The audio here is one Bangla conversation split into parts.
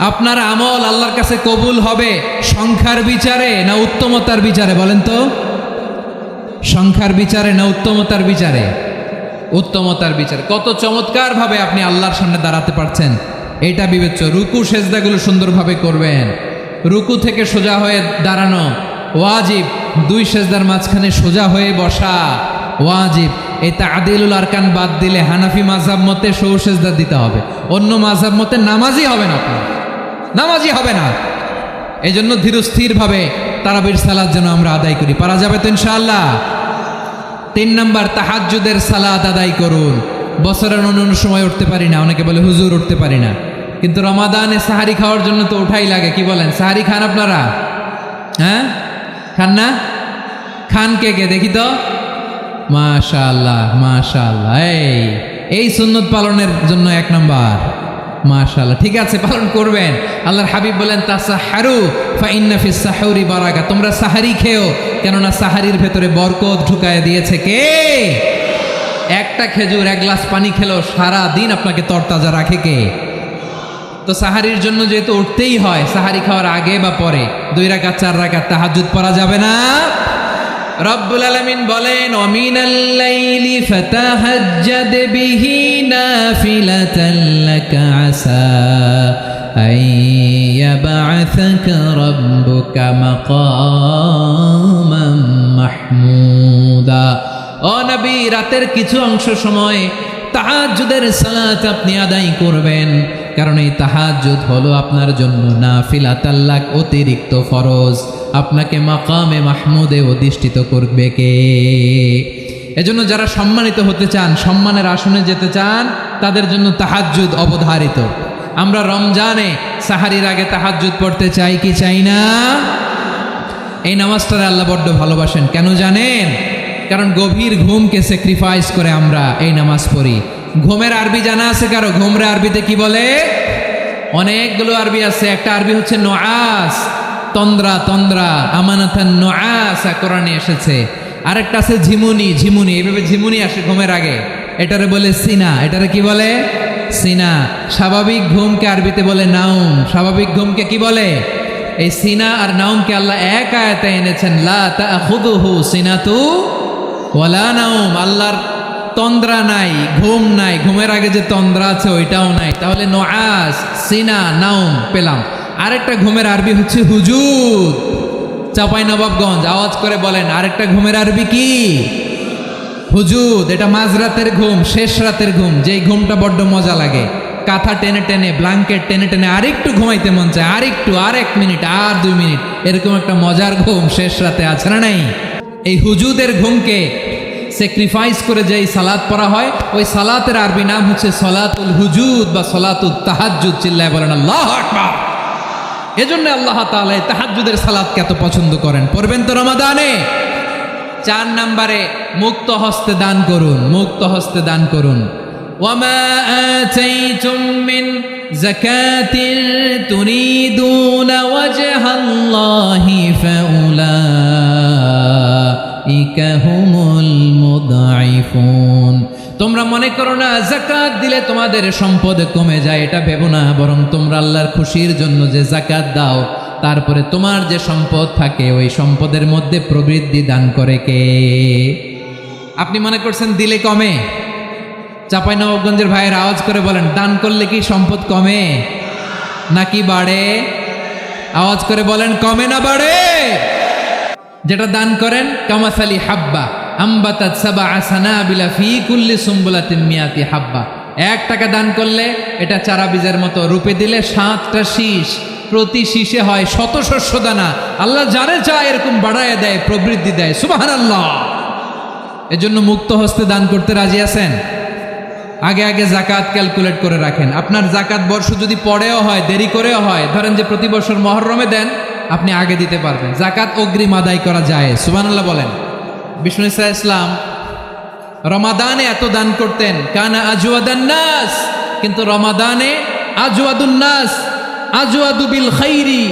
আপনার আমল আল্লাহর কাছে কবুল হবে সংখ্যার বিচারে না উত্তমতার বিচারে? বলেন তো, সংখ্যার বিচারে না উত্তমতার বিচারে? উত্তমতার বিচারে। কত চমৎকার ভাবে আপনি আল্লাহর সামনে দাঁড়াতে পারছেন এটা বিবেচ্য। রুকু সেজদাগুলো সুন্দরভাবে করবেন, রুকু থেকে সোজা হয়ে দাঁড়ানো ওয়াজিব, দুই সেজদার মাঝখানে সোজা হয়ে বসা ওয়াজিব। এই তা'দিলুল আরকান বাদ দিলে হানাফি মাযহাব মতে সৌ সেজদা দিতে হবে, অন্য মাযহাব মতে নামাজই হবে না, আপনার নামাজই হবে না। এই জন্য ধীরস্থিরভাবে তারাবির সালাত যেন আমরা আদায় করি। পারা যাবে তো ইনশাআল্লাহ? 3 নাম্বার, তাহাজ্জুদের সালাত আদায় করুন। বছরের অন্য সময় উঠতে পারি না, অনেকে বলে হুজুর উঠতে পারি না, কিন্তু রমাদানে সাহারি খাওয়ার জন্য তো ওঠাই লাগে। কি বলেন, সাহারি খান আপনারা? হ্যাঁ, খান না? খান কে কে দেখি তো? মাশাআল্লাহ মাশাআল্লাহ। এই সুন্নত পালনের জন্য 1 নাম্বার। মাশাআল্লাহ, ঠিক আছে, পালন করবেন। আল্লাহর হাবিব বলেন তাসাহহারু ফা ইন্না ফিস সাহুরি বারাকা, তোমরা সাহারি খেও, কেননা সাহারির ভেতরে বরকত ঢুকায় দিয়েছে কে? একটা খেজুর, 1 গ্লাস পানি খেলেও সারা দিন আপনাকে তরতাজা রাখে কে? তো সাহারির জন্য যেহেতু উঠতেই হয়, সাহারি খাওয়ার আগে বা পরে 2 রাকাত 4 রাকাত তাহাজ্জুদ পড়া যাবে না? রব্বুল আলামিন বলেন ওয়ামিনাল লাইলি ফাতাহাজ্জাদ বিহি নাফিলাতান লাকা আসা আইয়াবআসাকা রাব্বুকা মাকামান মাহমুদা। ও নবী, রাতের কিছু অংশ সময় তাহাজ্জুদের সালাত আপনি আদায় করবেন, কারণ এই তাহাজ্জুদ হলো আপনার জন্য নাফিলাতাল লাক, অতিরিক্ত ফরজ। আপনাকে মাকামে মাহমুদে অধিষ্ঠিত করবে কে? এজন্য যারা সম্মানিত হতে চান, সম্মানের আসনে যেতে চান, তাদের জন্য তাহাজ্জুদ অবধারিত। আমরা রমজানে সাহারির আগে তাহাজ্জুদ পড়তে চাই কি চাই না? এই নামাজটারে আল্লাহ বড্ড ভালোবাসেন। কেন জানেন? কারণ গভীর ঘুমকে স্যাক্রিফাইস করে আমরা এই নামাজ পড়ি। ঘুমের আরবি জানা আছে কারো? ঘুমরে আরবিতে কি বলে? অনেকগুলো আরবি আছে। একটা আরবি হচ্ছে নুআস, তন্দ্রা, তন্দ্রা, আমানাতান নুআসা কোরআনে এসেছে। আরেকটা আছে ঝিমুনি, ঝিমুনি, এইভাবে ঝিমুনি আসে ঘুমের আগে, এটারে বলে সিনা। এটারে কি বলে? সিনা। স্বাভাবিক ঘুমকে আরবিতে বলে নাউম। স্বাভাবিক ঘুমকে কি বলে? এই সিনা আর নাউমকে আল্লাহ এক আয়াতে এনেছেন, লা তাখুযুহু সিনাতু ওয়ালা নাউম। আল্লাহর তন্দ্রা নাই, ঘুম নাই, ঘুমের আগে যে তন্দ্রা আছে ওইটাও নাই। তাহলে নুআস, সিনা, নাউম পেলাম। আরেকটা ঘুমের আরবি হচ্ছে হুজুদ। চাঁপাইনবাবগঞ্জ আওয়াজ করে বলেন, আরেকটা ঘুমের আরবি কি? হুজুদ। এটা মাঝরাতের ঘুম, শেষ রাতের ঘুম, যেই ঘুমটা বড্ড মজা লাগে। কাঁথা টেনে টেনে, ব্ল্যাঙ্কেট টেনে টেনে আরেকটু ঘুমাইতে মন চায়, আরেকটু, আর 1 মিনিট, আর 2 মিনিট, এরকম একটা মজার ঘুম শেষ রাতে আছে না নাই? এই হুজুদের ঘুমকে স্যাক্রিফাইস করে যেই সালাত পড়া হয়, ওই সালাতের আরবি নাম হচ্ছে সলাতুল হুজুদ বা সলাতুত তাহাজ্জুদ। চিল্লায় বলেন আল্লাহু আকবার। এজন্য আল্লাহ তাআলা এই তাহাজ্জুদের সালাতকে এত পছন্দ করেন। পড়বেন তো রমাদানে। 4 নম্বরে মুক্ত হস্তে দান করুন, মুক্ত হস্তে দান করুন। ওয়ামা আতাইতুম মিন যাকাতিন তুরিদুনা ওয়াজহাল্লাহি ফাউলাইকা হুমুল মুদঈফুন। তোমরা মনে করো না যাকাত দিলে তোমাদের সম্পদ কমে যায়, এটা ভেবো না। বরং তোমরা আল্লাহর খুশির জন্য যে যাকাত দাও, তারপরে তোমার যে সম্পদ থাকে ওই সম্পদের মধ্যে প্রবৃদ্ধি দান করে কে? আপনি মনে করছেন দিলে কমে? চাঁপাইনবাবগঞ্জের ভাইয়ের আওয়াজ করে বলেন, দান করলে কি সম্পদ কমে নাকি বাড়ে? আওয়াজ করে বলেন, কমে না বাড়ে? যেটা দান করেন, কামাসালি হাব্বা আম্বাতাত সাবআ সানাবিলা ফি কুল্লি সুম্বুলাতিন মিয়াতি হাব্বা। 1 টাকা দান করলে এটা চারা বীজের মতো, রূপে দিলে 7টা শীষ, প্রতি শীষে হয় 100 শস্য দানা। আল্লাহ যারে চায় এরকম বাড়ায় দেয়, প্রবৃদ্ধি দেয়। সুবহানাল্লাহ। এজন্য মুক্ত হস্তে দান করতে রাজি আছেন? আগে আগে যাকাত ক্যালকুলেট করে রাখেন। আপনার যাকাত বর্ষ যদি পরেও হয়, দেরি করেও হয়, ধরেন যে প্রতি বছর মুহররমে দেন, আপনি আগে দিতে পারবেন। যাকাত অগ্রিম আদায় করা যায়। সুবহানাল্লাহ বলেন। বিষ্ণু ইসা ইসলাম রমাদানে এত দান করতেন, কানা আজওয়াদান নাস, কিন্তু রমাদানে আজওয়াদুন নাস আজওয়াদু বিল খাইরি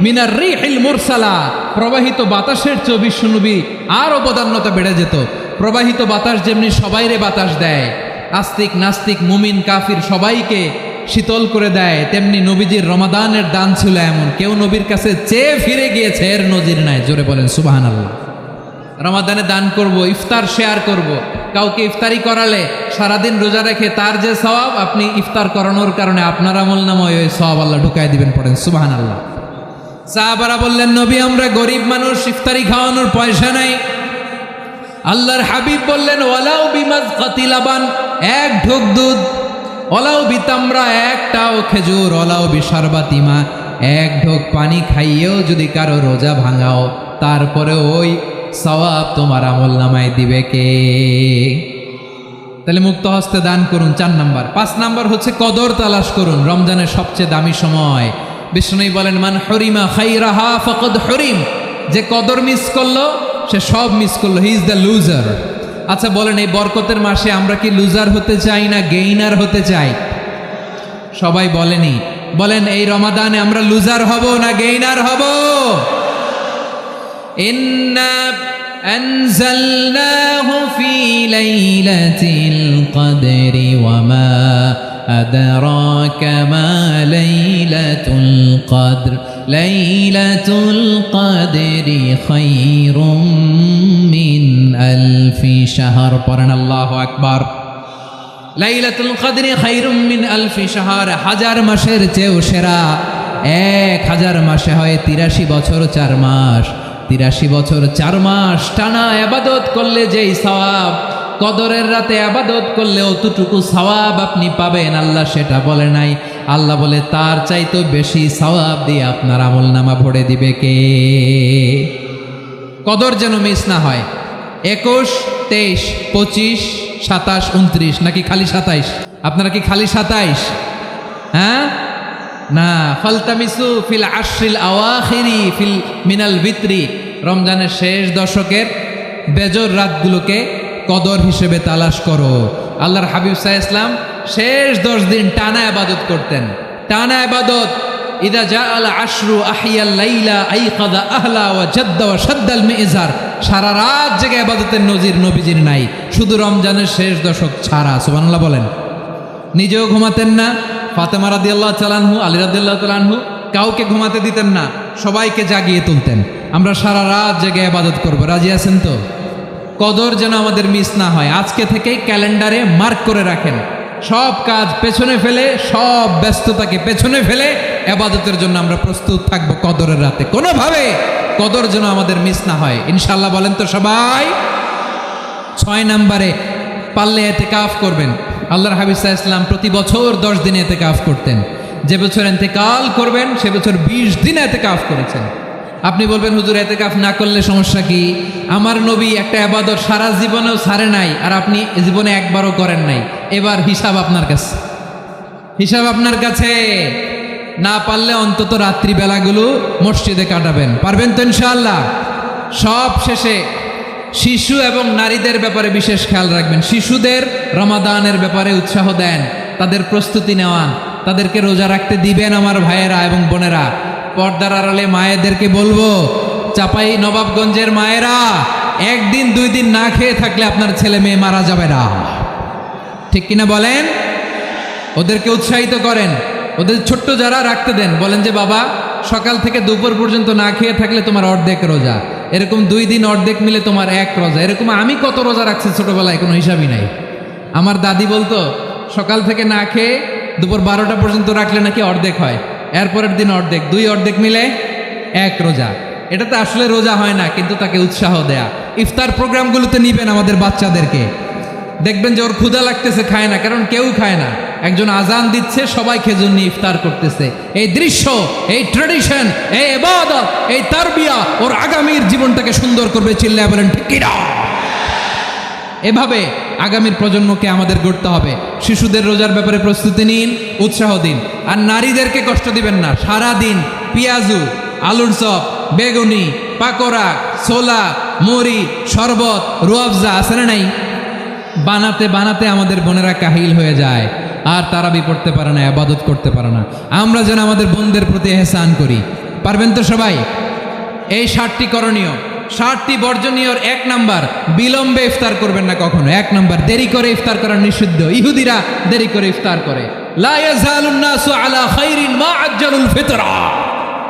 মিনার রিহিল মুরসালা। প্রবাহিত বাতাসের চেয়ে বিশ্বনবী আরও বদান্যতা বেড়ে যেত। প্রবাহিত বাতাস যেমনি সবাইরে বাতাস দেয়, আস্তিক নাস্তিক মুমিন কাফির সবাইকে শীতল করে দেয়, তেমনি নবীজির রমাদানের দান ছিল এমন, কেউ নবীর কাছে চেয়ে ফিরে গিয়েছে এর নজির নাই। জোরে বলেন সুবহানাল্লাহ। রমাদানে দান করব, ইফতার শেয়ার করব। কাউকে ইফতারি করালে সারাদিন রোজা রেখে তার যে সওয়াব, আপনি ইফতার করানোর কারণে আপনার আমলনামায় ওই সওয়াব আল্লাহ ঢুকায় দিবেন। পড়েন সুবহানাল্লাহ। সাহাবারা বললেন, নবী আমরা গরিব মানুষ, ইফতারি খাওয়ানোর পয়সা নাই। আল্লাহর হাবিব বললেন, ওয়ালাউ বিমাজকাতি লাবান, এক ঢোক দুধ, ওয়ালাউ বিতামরা, একটাও খেজুর, ওয়ালাউ বিশারবাতিমা, এক ঢোক পানি খাইয়েও যদি কারো রোজা ভাঙাও, তারপরে ওই সওয়াব তোমার আমলনামায় দিবে কে? তাহলে মুক্ত হস্তে দান করুন, 4 নাম্বার। 5 নাম্বার হচ্ছে কদর তালাশ করুন। রমজানের সবচেয়ে দামি সময়। বিষ্ণু বলেন, মান হরিমা খাইরাহা ফাকাদ হরিম, যে কদর মিস করলো সে সব মিস করলো, হি ইজ দ্য লুজার। আচ্ছা বলেন, এই বরকতের মাসে আমরা কি লুজার হতে চাই না গেইনার হতে চাই? সবাই বলেনি, বলেন এই রমাদানে আমরা লুজার হব না গেইনার হব? ইন্না আনজালনাহু ফি লাইলাতিল কদরি ওয়া মা আদরাকা মা লাইলাতুল কদর লাইলাতুল কদরি খায়রুম মিন আলফি শাহর। পড়েন আল্লাহু আকবার। লাইলাতুল কদরি খায়রুম মিন আলফি শাহর, 1000 মাসের চেয়েও সেরা। 1000 মাসে হয় 83 বছর 4 মাস। 83 বছর 4 মাস টানা ইবাদত করলে যেই সওয়াব, কদরের রাতে ইবাদত করলে অতটুকু সওয়াব আপনি পাবেন, আল্লাহ সেটা বলে নাই। আল্লাহ বলে তার চাইতে বেশি সওয়াব দিয়ে আপনার আমলনামা ভরে দিবে কে? কদর যেন মিস না হয়। 21, 23, 25, 27, 29 নাকি খালি 27? আপনারা কি খালি 27? হ্যাঁ না, ফালতামিসু ফিল আশরিল আওয়াখিরি ফিল মিনাল বিত্রি, রমজানের শেষ দশকের বেজর রাতগুলোকে কদর হিসেবে তালাশ করো। আল্লাহর হাবিব সাল্লাল্লাহু আলাইহি ওয়াসাল্লাম শেষ 10 দিন টানা ইবাদত করতেন, টানা ইবাদত। ইদা জাআল আশরু আহিয়াল লাইলা আইকাদা আহলা ওয়া জাদ্দা ওয়া শাদ্দাল মিজার, সারা রাত জেগে ইবাদতের নজির নবীজির নাই, শুধু রমজানের শেষ দশক ছাড়া। সুবহানাল্লাহ বলেন। নিজেও ঘুমাতেন না, ফাতেমা রাদিয়াল্লাহু তাআলা আনহু, আলী রাদিয়াল্লাহু তাআলা আনহু কাউকে ঘুমাতে দিতেন না, সবাইকে জাগিয়ে তুলতেন। আমরা সারা রাত জেগে ইবাদত করব, রাজি আছেন তো? কদর যেন আমাদের মিস না হয়। আজকে থেকেই ক্যালেন্ডারে মার্ক করে রাখেন, সব কাজ পেছনে ফেলে, সব ব্যস্ততাকে পেছনে ফেলে ইবাদতের জন্য আমরা প্রস্তুত থাকবো কদরের রাতে। কোনোভাবে কদর যেন আমাদের মিস না হয়, ইনশাআল্লাহ। বলেন তো সবাই। 6 নম্বরে পারলে ইতিকাফ করবেন। আল্লাহর হাবিব সাল্লাল্লাহু আলাইহি ওয়াসাল্লাম প্রতি বছর 10 দিন ইতিকাফ করতেন। যে বছর ইন্তেকাল করবেন সে বছর 20 দিন ইতিকাফ করেছেন। আপনি বলবেন, হুজুর ইতিকাফ না করলে সমস্যা কি? আমার নবী একটা ইবাদত সারা জীবনেও ছাড়ে নাই, আর আপনি জীবনে একবারও করেন নাই। এবার হিসাব আপনার কাছে, হিসাব আপনার কাছে। না পারলে অন্তত রাত্রি বেলাগুলো মসজিদে কাটাবেন। পারবেন তো ইনশাআল্লাহ? সব শেষে শিশু এবং নারীদের ব্যাপারে বিশেষ খেয়াল রাখবেন। শিশুদের রমাদানের ব্যাপারে উৎসাহ দেন, তাদের প্রস্তুতি নেওয়ান, তাদেরকে রোজা রাখতে দিবেন। আমার ভাইয়েরা এবং বোনেরা, পর্দার আড়ালে মায়েদেরকে বলবো, চাপাই নবাবগঞ্জের মায়েরা, 1 দিন 2 দিন না খেয়ে থাকলে আপনার ছেলে মেয়ে মারা যাবে না, ঠিক কিনা বলেন? ওদেরকে উৎসাহিত করেন, ওদের ছোট্ট যারা রাখতে দেন, বলেন যে বাবা সকাল থেকে দুপুর পর্যন্ত না খেয়ে থাকলে তোমার অর্ধেক রোজা, এরকম 2 দিন অর্ধেক মিলে তোমার 1 রোজা। এরকম আমি কত রোজা রাখছি ছোটবেলায়, কোনো হিসাবই নাই। আমার দাদি বলতো সকাল থেকে না খেয়ে দুপুর 12টা পর্যন্ত রাখলে নাকি অর্ধেক হয়, এরপরের দিন অর্ধেক, 2 অর্ধেক মিলে 1 রোজা। এটা তো আসলে রোজা হয় না, কিন্তু তাকে উৎসাহ দেয়া। ইফতার প্রোগ্রামগুলোতে নিবেন আমাদের বাচ্চাদেরকে, দেখবেন যে ওর ক্ষুধা লাগতেছে, খায় না, কারণ কেউ খায় না। একজন আজান দিচ্ছে, সবাই খেজুর নিয়ে ইফতার করতেছে। এই দৃশ্য, এই ট্র্যাডিশন, এই ইবাদত, এই তারবিয়া ওর আগামীর জীবনটাকে সুন্দর করবে। চিল্লায় বলেন ঠিক কি না? এভাবে আগামীর প্রজন্মকে আমাদের গড়তে হবে। শিশুদের রোজার ব্যাপারে প্রস্তুতি নিন, উৎসাহ দিন। আর নারীদেরকে কষ্ট দিবেন না। সারা দিন পেঁয়াজু, আলুর চপ, বেগুনি, পাকোড়া, ছোলা, মুড়ি, শরবত, রুয়াবজা আছে না নাই, বানাতে বানাতে আমাদের বোনেরা কাহিল হয়ে যায়, আর তারাবি পড়তে পারে না, ইবাদত করতে পারে না। আমরা যেন আমাদের বোনদের প্রতি ইহসান করি। পারবেন তো সবাই? এই 7টি করণীয়, 7টি বর্জনীয়র 1 নাম্বার, বিলম্বে ইফতার করবেন না কখনো। 1 নাম্বার, দেরি করে ইফতার করা নিষিদ্ধ। ইহুদিরা দেরি করে ইফতার করে। লা ইয়াজালুন নাসু আলা খাইরিন মা আজ্জালুল ফিতরা।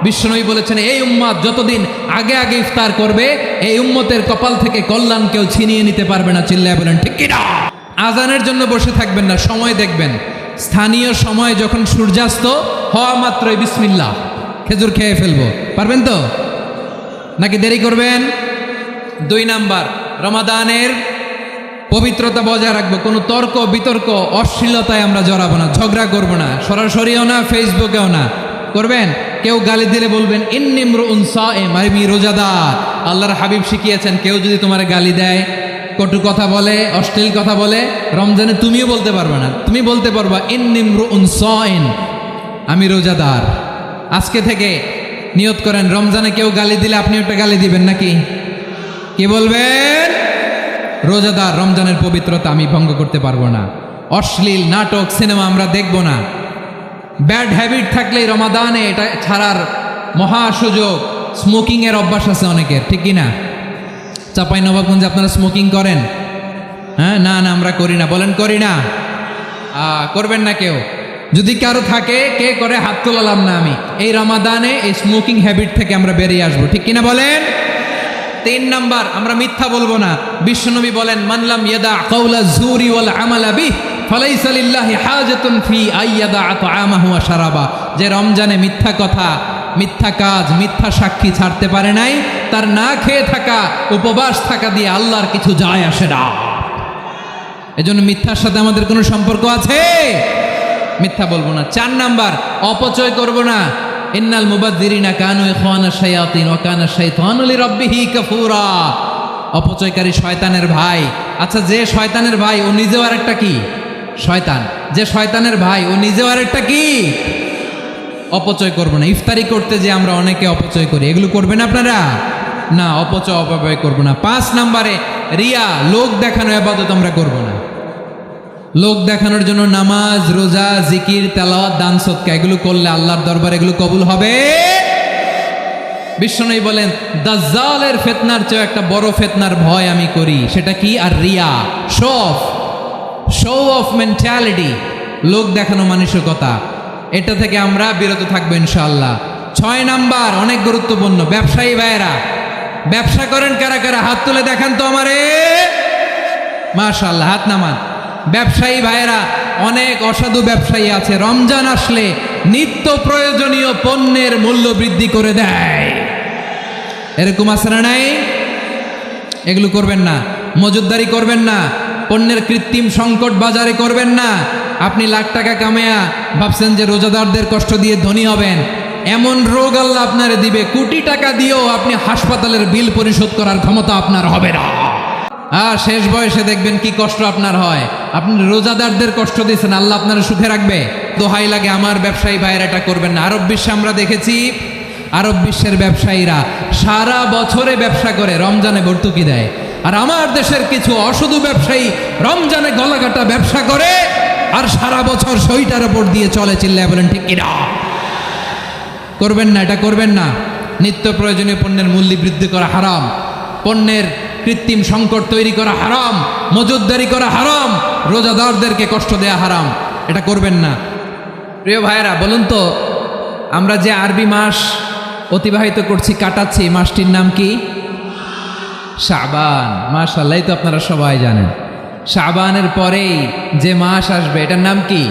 বিশ্বনবী বলেছেন এই উম্মত যতদিন আগে আগে ইফতার করবে এই উম্মতের কপাল থেকে কল্যাণ কেউ ছিনিয়ে নিতে পারবে না। চিল্লায় বলেন ঠিক কি না? আজানের জন্য বসে থাকবেন না, সময় দেখবেন। স্থানীয় সময় যখন সূর্যাস্ত হওয়া মাত্রই বিসমিল্লাহ খেজুর খেয়ে ফেলবো, পারবেন তো নাকি দেরি করবেন? 2 নাম্বার, রমাদানের পবিত্রতা বজায় রাখবো। কোনো তর্ক বিতর্ক অশ্লীলতায় আমরা জড়াবো না, ঝগড়া করবো না, সরাসরিও না, ফেসবুকেও না। করবেন কেউ গালি দিলে বলবেন ইন্নিমরুউন সায়েম, আমি রোজাদার। আল্লাহর হাবিব শিখিয়েছেন কেউ যদি তোমার গালি দেয়, কটু কথা বলে, অশ্লীল কথা বলে, রমজানে তুমিও বলতে পারবে না। তুমি বলতে পারবা ইন্নিমরুউন সায়েম, আমি রোজাদার। আজকে থেকে নিয়ত করেন রমজানে কেউ গালি দিলে আপনি একটা গালি দিবেন নাকি? কি বলবেন? রোজাদার, রমজানের পবিত্রতা আমি ভঙ্গ করতে পারবো না। অশ্লীল নাটক সিনেমা আমরা দেখব না। ব্যাড হ্যাবিট থাকলেই রমাদানে এটা ছাড়ার মহা সুযোগ। স্মোকিংয়ের অভ্যাস আছে অনেকের, ঠিক কি না? চাঁপাইনবাবগঞ্জে আপনারা স্মোকিং করেন? হ্যাঁ, না না আমরা করি না। বলেন করি না? করবেন না কেউ? যদি কারো থাকে, কে করে হাত তোলালাম না আমি। এই রমাদানে এই স্মোকিং হ্যাবিট থেকে আমরা বেরিয়ে আসবো, ঠিক কিনা বলেন? 3 নাম্বার, আমরা মিথ্যা বলবো না। বিশ্বনবী বলেন মানলাম ইয়াদা কাওলা যুরি ওয়াল আমালা বিহি ফালাইসা লিল্লাহি হাজাতুন ফি আইয়াদা তাআমাহু ওয়া শারাবা। যে রমজানে মিথ্যা কথা, মিথ্যা কাজ, মিথ্যা সাক্ষী ছাড়তে পারে নাই, তার না খেয়ে থাকা, উপবাস থাকা দিয়ে আল্লাহর কিছু যায় আসে না। এজন্য মিথ্যার সাথে আমাদের কোনো সম্পর্ক আছে? মিথ্যা বলবো না। 4 নাম্বার, অপচয় করব না। ইন্নাল মুবাযযিরিনা কানু ইখওয়ানা শায়াতিন ওয়া কানা শাইতানু লিরাব্বিহি কাফুরা। অপচয়কারী শয়তানের ভাই। আচ্ছা, যে শয়তানের ভাই ও নিজেও আরেকটা কি? শয়তান। যে শয়তানের ভাই ও নিজেও আরেকটা কি? অপচয় করব না। ইফতারি করতে যে আমরা অনেকে অপচয় করি, এগুলো করবেন আপনারা না। অপচয় অপব্যয় করব না। 5 নাম্বারে রিয়া, লোক দেখানো ইবাদত আমরা করব না। লোক দেখানোর জন্য নামাজ, রোজা, জিকির, তেলাওয়াত, দান, সদকা এগুলো করলে আল্লাহর দরবারে এগুলো কবুল হবে। বিশ্বনবী বলেন দাজ্জালের ফিতনার চেয়ে একটা বড় ফিতনার ভয় আমি করি, সেটা কি? আর রিয়া, শো অফ মেন্টালিটি, লোক দেখানো মানসিকতা। এটা থেকে আমরা বিরত থাকবো ইনশাআল্লাহ। 6 নাম্বার, অনেক গুরুত্বপূর্ণ। ব্যবসায়ী ভাইয়েরা, ব্যবসা করেন কারা কারা? হাত তুলে দেখান তো আমারে। মাশাআল্লাহ, হাত নামান। ব্যবসায়ী ভাইয়েরা, অনেক অসাধু ব্যবসায়ী আছে, রমজান আসলে নিত্য প্রয়োজনীয় পণ্যের মূল্য বৃদ্ধি করে দেয়। এরকম আছে না নাই? এগুলো করবেন না। মজুদদারি করবেন না। পণ্যের কৃত্রিম সংকট বাজারে করবেন না। আপনি লাখ টাকা কামায়া ভাবছেন যে রোজাদারদের কষ্ট দিয়ে ধনী হবেন। এমন রোগ আল্লাহ আপনারে দিবে, কোটি টাকা দিয়েও আপনি হাসপাতালের বিল পরিশোধ করার ক্ষমতা আপনার হবে না। শেষ বয়সে দেখবেন কি কষ্ট আপনার হয়। আপনি রোজাদারদের কষ্ট দিয়েছেন, আল্লাহ আপনার সুখে রাখবে? দোহাই লাগে আমার ব্যবসায়ী ভাইয়েরা, এটা করবেন না। আরব বিশ্বে আমরা দেখেছি, আরব বিশ্বের ব্যবসায়ীরা সারা বছরে ব্যবসা করে, রমজানে ভর্তুকি দেয়। আর আমার দেশের কিছু অসাধু ব্যবসায়ী রমজানে গলাকাটা ব্যবসা করে আর সারা বছর সইটার উপর দিয়ে চলে। চিল্লায় বলেন ঠিক কিনা? করবেন না, এটা করবেন না। নিত্য প্রয়োজনীয় পণ্যের মূল্য বৃদ্ধি করা হারাম, পণ্যের কৃত্রিম সংকট তৈরি করা হারাম, মজুদদারি করা হারাম, রোজাদারদেরকে কষ্ট দেয়া হারাম। এটা করবেন না। প্রিয় ভাইয়েরা, বলুন তো, আমরা যে আরবি মাস অতিবাহিত করছি, কাটাচ্ছি, মাসটির নাম কি? শাবান। মাশাআল্লাহ, তো আপনারা সবাই জানেন। শাবানের পরেই যে মাস আসবে এটার নাম কি?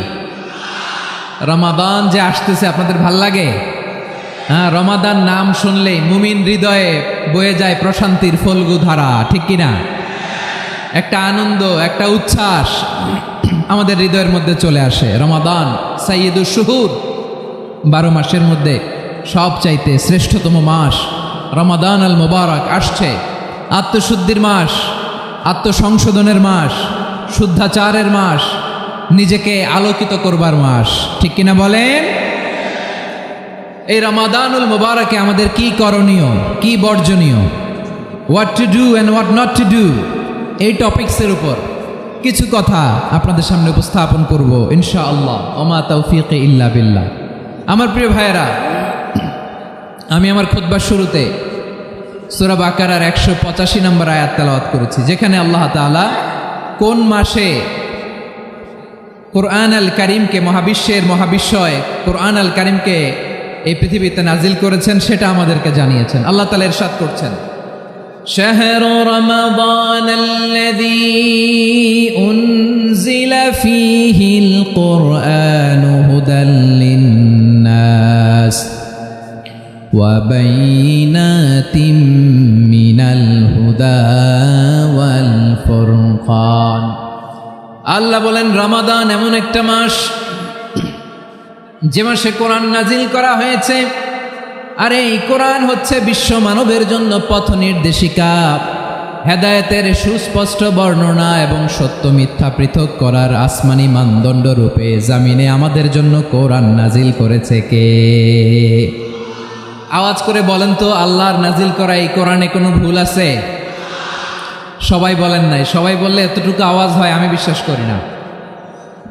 রমাদান যে আসতেছে, আপনাদের ভাল লাগে? হ্যাঁ, রমাদান নাম শুনলেই মুমিন হৃদয়ে বয়ে যায় প্রশান্তির ফল্গু ধারা, ঠিক কিনা? একটা আনন্দ, একটা উচ্ছ্বাস আমাদের হৃদয়ের মধ্যে চলে আসে। রমাদান সাইয়্যিদুশ শুহুর, 12 মাসের মধ্যে সবচাইতে শ্রেষ্ঠতম মাস রমাদান আল মুবারক আসছে। আত্মশুদ্ধির মাস, আত্মসংশোধনের মাস, শুদ্ধাচারের মাস, নিজেকে আলোকিত করবার মাস, ঠিক কিনা বলেন? এই রমাদানুল মুবারকে আমাদের কি করণীয়, কি বর্জনীয়, what to do and what not to do, এই টপিকসের উপর কিছু কথা আপনাদের সামনে উপস্থাপন করব ইনশাআল্লাহ। ওমা তাওফীকি ইল্লা বিল্লাহ। আমার প্রিয় ভাইয়েরা, আমি আমার খুতবার শুরুতে সূরা বাকারার 185 নম্বর আয়াত তেলাওয়াত করেছি, যেখানে আল্লাহ তাআলা কোন মাসে কুরআন আল কারীমকে মহাবিশ্বের মহাবিশ্বয় কুরআন আল কারীমকে এই পৃথিবীতে নাজিল করেছেন সেটা আমাদেরকে জানিয়েছেন। আল্লাহ তাআলা ইরশাদ করছেন, شهر رمضان الذي أنزل فيه القرآن هدى للناس وبينات من الهدى والفرقان। আল্লাহ বলেন রমাদান এমন একটা মাস যে মাসে কোরআন নাজিল করা হয়েছে, আর এই কোরআন হচ্ছে বিশ্ব মানবের জন্য পথ নির্দেশিকা, হেদায়েতের সুস্পষ্ট বর্ণনা এবং সত্য মিথ্যা পৃথক করার আসমানি মানদণ্ড রূপে জামিনে আমাদের জন্য কোরআন নাজিল করেছে কে? আওয়াজ করে বলেন তো, আল্লাহর নাজিল করা এই কোরআনে কোনো ভুল আছে? সবাই বলেন নাই। সবাই বললে এতটুকু আওয়াজ হয় আমি বিশ্বাস করি না।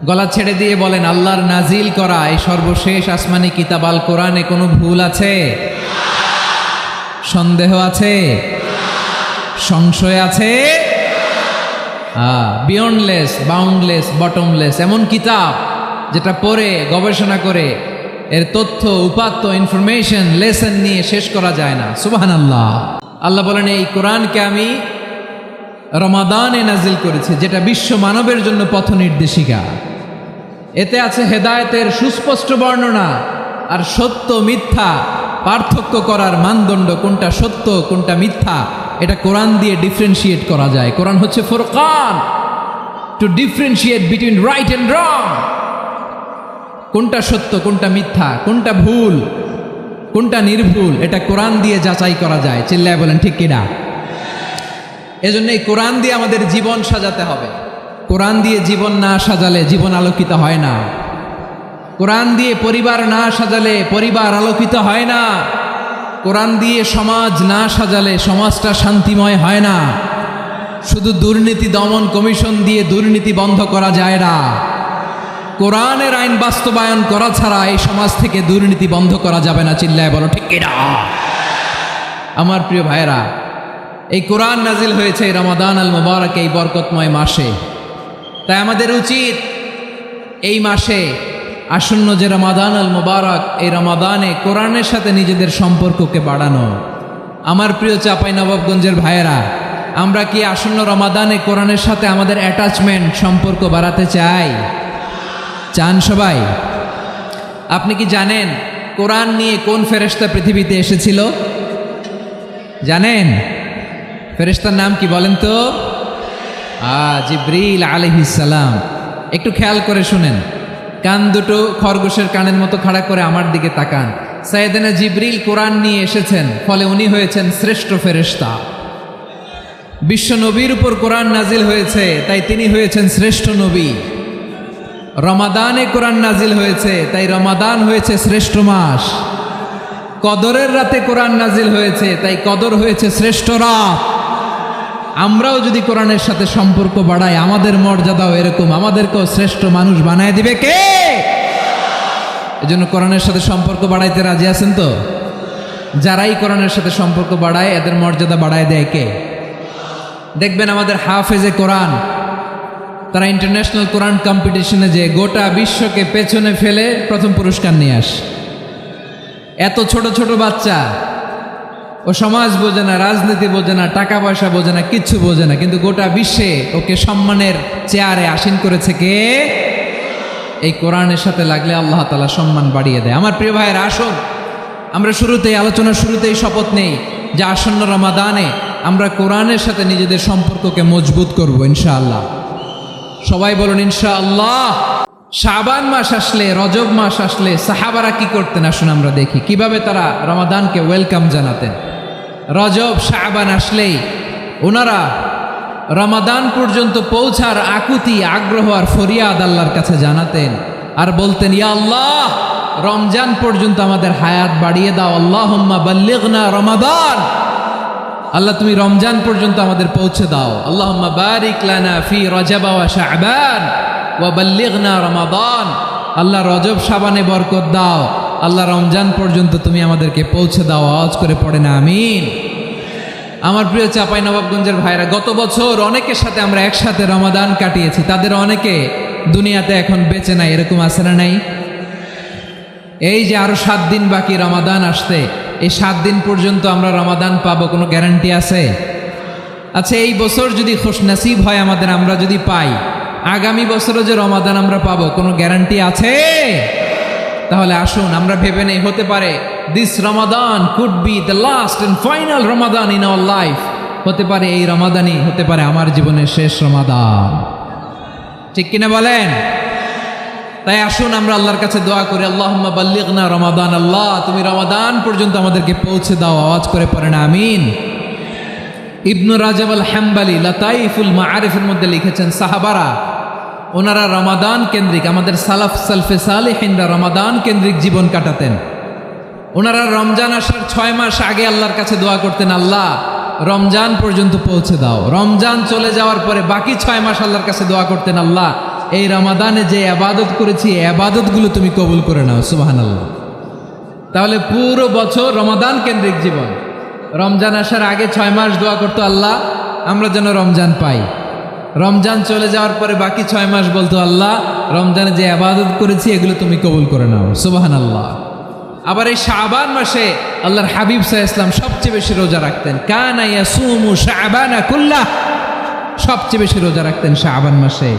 গলা ছেড়ে দিয়ে বলেন, আল্লাহর নাজিল করা এই সর্বশেষ আসমানি কিতাব আল কোরআনে কোনো ভুল আছে? সন্দেহ আছে? সংশয় আছে? বিয়ন্ডলেস, বাউন্ডলেস, বটমলেস, এমন কিতাব যেটা পড়ে গবেষণা করে এর তথ্য উপাত্ত ইনফরমেশন লেসন নিয়ে শেষ করা যায় না। সুবহানাল্লাহ। আল্লাহ বলেন এই কোরআনকে আমি রমাদানে নাজিল করেছি, যেটা বিশ্ব মানবের জন্য পথ নির্দেশিকা। এতে আছে হেদায়েতের সুস্পষ্ট বর্ণনা আর সত্য মিথ্যা পার্থক্য করার মানদণ্ড, কোনটা সত্য কোনটা মিথ্যা এটা কোরআন দিয়ে ডিফারেন্সিয়েট করা যায়। কোরআন হচ্ছে Furqan, two differentiate between right and রং। কোনটা সত্য কোনটা মিথ্যা, কোনটা ভুল কোনটা নির্ভুল, এটা কোরআন দিয়ে যাচাই করা যায়। চিল্লায় বলেন ঠিক কিনা? এজন্য এই কোরআন দিয়ে আমাদের জীবন সাজাতে হবে। কোরআন দিয়ে জীবন না সাজালে জীবন আলোকিত হয় না। কোরআন দিয়ে পরিবার না সাজালে পরিবার আলোকিত হয় না। কোরআন দিয়ে সমাজ না সাজালে সমাজটা শান্তিময় হয় না। শুধু দুর্নীতি দমন কমিশন দিয়ে দুর্নীতি বন্ধ করা যায় না। কোরআনের আইন বাস্তবায়ন করা ছাড়া এই সমাজ থেকে দুর্নীতি বন্ধ করা যাবে না। চিল্লায় বলো ঠিক কিনা? আমার প্রিয় ভাইয়েরা, এই কোরআন নাজিল হয়েছে রমাদান আল মুবারক, এই বরকতময় মাসে। তাই আমাদের উচিত এই মাসে আসন্ন যে রমাদান আল মুবারক, এই রমাদানে কোরআনের সাথে নিজেদের সম্পর্ককে বাড়ানো। আমার প্রিয় চাঁপাইনবাবগঞ্জের ভাইয়েরা, আমরা কি আসন্ন রমাদানে কোরআনের সাথে আমাদের অ্যাটাচমেন্ট সম্পর্ক বাড়াতে চাই? চান সবাই? আপনি কি জানেন কোরআন নিয়ে কোন ফেরেশতা পৃথিবীতে এসেছিল? জানেন? ফেরেশতার নাম কি বলেন তো? জিবরিল আলাইহিস সালাম। একটু খেয়াল করে শুনেন, কান দুটো খরগোশের কানের মতো খাড়া করে আমার দিকে তাকান। সাইয়েদনা জিবরিল কোরআন নিয়ে এসেছেন, ফলে উনি হয়েছেন শ্রেষ্ঠ ফেরেশতা। বিশ্ব নবীর উপর কোরআন নাজিল হয়েছে, তাই তিনি হয়েছেন শ্রেষ্ঠ নবী। রমাদানে কোরআন নাজিল হয়েছে, তাই রমাদান হয়েছে শ্রেষ্ঠ মাস। কদরের রাতে কোরআন নাজিল হয়েছে, তাই কদর হয়েছে শ্রেষ্ঠ রাত। আমরাও যদি কোরআনের সাথে সম্পর্ক বাড়াই, আমাদের মর্যাদাও এরকম, আমাদেরকেও শ্রেষ্ঠ মানুষ বানায় দিবে কে? এজন্য কোরআনের সাথে সম্পর্ক বাড়াইতে রাজি আছেন তো? যারাই কোরআনের সাথে সম্পর্ক বাড়ায় এদের মর্যাদা বাড়ায় দেয় কে? দেখবেন আমাদের হাফেজে কোরআন, তারা ইন্টারন্যাশনাল কোরআন কম্পিটিশনে যে গোটা বিশ্বকে পেছনে ফেলে প্রথম পুরস্কার নিয়ে আসে। এত ছোট ছোট বাচ্চা, ও সমাজ বোঝে না, রাজনীতি বোঝে না, টাকা পয়সা বোঝে না, কিচ্ছু বোঝে না, কিন্তু গোটা বিশ্বে ওকে সম্মানের চেয়ারে আসীন করেছে কে? এই কোরআনের সাথে লাগলে আল্লাহ তাআলা সম্মান বাড়িয়ে দেয়। আমার প্রিয় ভাইয়েরা, আসুন আমরা আলোচনার শুরুতেই শপথ নেই যে আসন্ন রমাদানে আমরা কোরআনের সাথে নিজেদের সম্পর্ককে মজবুত করব ইনশাআল্লাহ। সবাই বলুন ইনশাআল্লাহ। শাবান মাস আসলে, রজব মাস আসলে সাহাবারা কি করতেন আসুন আমরা দেখি কিভাবে তারা রমাদানকে ওয়েলকাম জানাতেন। রজব শাবান আসলেই ওনারা রমাদান পর্যন্ত পৌঁছার আকুতি, আগ্রহ আর ফরিয়াদ আল্লাহর কাছে জানাতেন আর বলতেন, ইয়া আল্লাহ, রমজান পর্যন্ত আমাদের হায়াত বাড়িয়ে দাও। আল্লাহুম্মা বাল্লিগনা রমাদান, আল্লাহ তুমি রমজান পর্যন্ত আমাদের পৌঁছে দাও। আল্লাহুম্মা বারিক লানা ফি রজব ওয়া শাবান ওয়া বাল্লিগনা রমাদান, আল্লাহ রজব শাবানে বরকত দাও, আল্লাহ রমজান পর্যন্ত তুমি আমাদেরকে পৌঁছে দাও। আওয়াজ করে পড়েন আমিন। আমার প্রিয় চাঁপাইনবাবগঞ্জের ভাইরা, গত বছর অনেকের সাথে আমরা একসাথে রমাদান কাটিয়েছি। তাদের অনেকে দুনিয়াতে এখন বেঁচে নাই, এরকম আছে না নাই? এই যে আরো 7 দিন বাকি রমাদান আসতে, এই 7 দিন পর্যন্ত আমরা রমাদান পাবো, কোনো গ্যারান্টি আছে? আচ্ছা, এই বছর যদি খুশনসিব হয় আমাদের, আমরা যদি পাই, আগামী বছরও যে রমাদান আমরা পাবো, কোনো গ্যারান্টি আছে? তাহলে আসুন আমরা ভেবে নেই, হতে পারে this Ramadan could be the last and final Ramadan in our life. হতে পারে এই রমাদানই হতে পারে আমার জীবনের শেষ রমাদান। ঠিক কিনা বলেন? তাই আসুন আমরা আল্লাহর কাছে দোয়া করি, আল্লাহুম্মা বাল্লিগনা রমাদান। আল্লাহ, তুমি রমাদান পর্যন্ত আমাদেরকে পৌঁছে দাও। আওয়াজ করে পড়েন আমিন। ইবনু রাজব আল হাম্বালি লাতাইফুল মাআরিফের মধ্যে লিখেছেন, সাহাবারা ওনারা রমাদান কেন্দ্রিক, আমাদের সালফে সালেহিনরা রমাদান কেন্দ্রিক জীবন কাটাতেন। ওনারা রমজান আসার 6 মাস আগে আল্লাহর কাছে দোয়া করতেন, আল্লাহ রমজান পর্যন্ত পৌঁছে দাও। রমজান চলে যাওয়ার পরে বাকি 6 মাস আল্লাহর কাছে দোয়া করতেন, আল্লাহ এই রমাদানে যে ইবাদত করেছি এই ইবাদতগুলো তুমি কবুল করে নাও। সুবহানাল্লাহ। তাহলে পুরো বছর রমাদান কেন্দ্রিক জীবন। রমজান আসার আগে 6 মাস দোয়া করতো, আল্লাহ আমরা যেন রমজান পাই। রমজান চলে যাওয়ার পরে বাকি 6 মাস বলতো, আল্লাহ রমজানে যে ইবাদত করেছি এগুলো তুমি কবুল করে নাও। সুবহানাল্লাহ। আবার এই শাবান মাসে আল্লাহর হাবিব সাল্লাল্লাহু আলাইহি ওয়াসাল্লাম সবচেয়ে বেশি রোজা রাখতেন। কানা ইয়াসুমু শাবানা কুল্লাহ, সবচেয়ে বেশি রোজা রাখতেন শাবান মাসে।